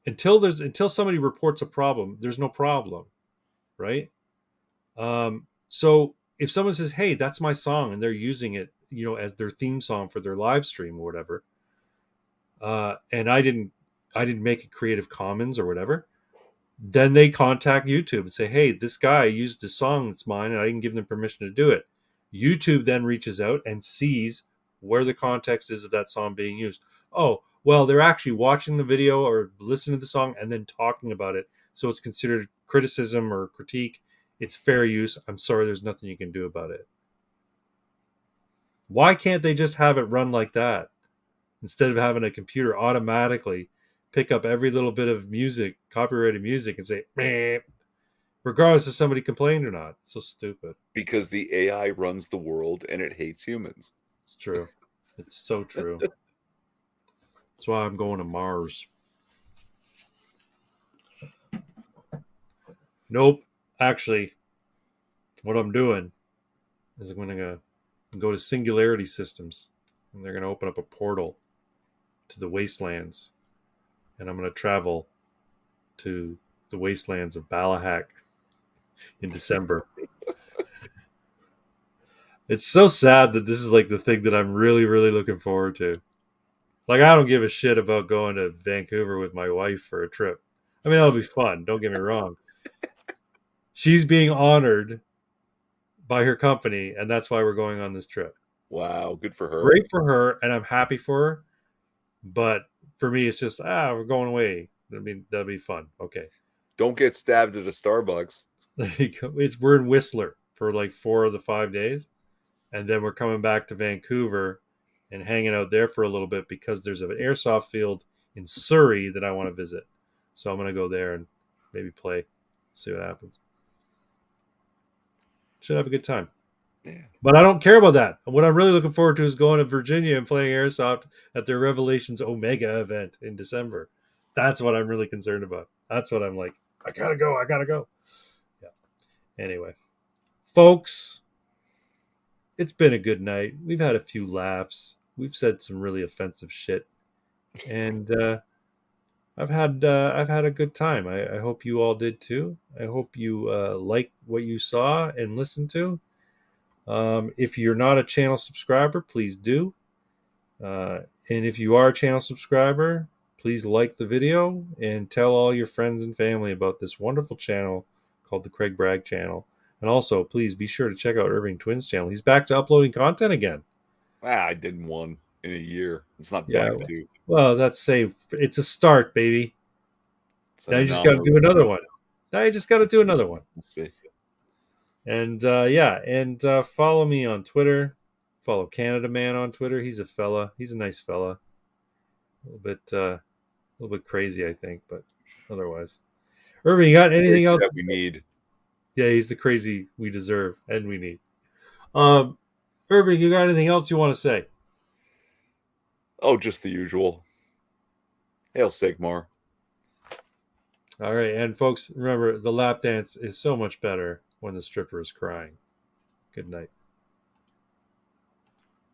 until somebody reports a problem, there's no problem, right? So if someone says, "Hey, that's my song," and they're using it, as their theme song for their live stream or whatever, and I didn't make it Creative Commons or whatever, then they contact YouTube and say, "Hey, this guy used a song that's mine, and I didn't give them permission to do it." YouTube then reaches out and sees where the context is of that song being used. Oh, well, they're actually watching the video or listening to the song and then talking about it, so it's considered criticism or critique. It's fair use. I'm sorry, there's nothing you can do about it. Why can't they just have it run like that instead of having a computer automatically pick up every little bit of music, copyrighted music, and say, meh, regardless if somebody complained or not? It's so stupid. Because the AI runs the world and it hates humans. It's true. It's so true. That's why I'm going to Mars. Nope. Actually, what I'm doing is I'm going to go to Singularity Systems, and they're going to open up a portal to the wastelands, and I'm going to travel to the wastelands of Balahak in December. It's so sad that this is like the thing that I'm really, really looking forward to. Like, I don't give a shit about going to Vancouver with my wife for a trip. I mean, that'll be fun. Don't get me wrong. She's being honored by her company, and that's why we're going on this trip. Wow, good for her. Great for her, and I'm happy for her. But for me, it's just, we're going away. I mean, that'll be fun. Okay. Don't get stabbed at a Starbucks. We're in Whistler for like 4 of the 5 days, and then we're coming back to Vancouver and hanging out there for a little bit because there's an airsoft field in Surrey that I want to visit. So I'm going to go there and maybe play, see what happens. Should have a good time. Yeah. But I don't care about that. What I'm really looking forward to is going to Virginia and playing airsoft at their Revelations Omega event in December. That's what I'm really concerned about. That's what I'm like, I gotta go. Yeah. Anyway, folks, it's been a good night. We've had a few laughs. We've said some really offensive shit, and I've had a good time. I hope you all did too. I hope you like what you saw and listened to. If you're not a channel subscriber, please do. And if you are a channel subscriber, please like the video and tell all your friends and family about this wonderful channel called the Craig Bragg channel. And also, please be sure to check out Irving Twin's channel. He's back to uploading content again. I did one in a year. It's not Yeah. fun to. Well, that's safe. It's a start, baby. It's Now you just got to do another one. Let's see. And follow me on Twitter. Follow Canada Man on Twitter. He's a fella. He's a nice fella. A little bit crazy, I think, but otherwise. Irving, you got anything else that we need? Yeah, he's the crazy we deserve and we need. Irving, you got anything else you want to say? Oh, just the usual. Hail Sigmar. All right, and folks, remember, the lap dance is so much better when the stripper is crying. Good night.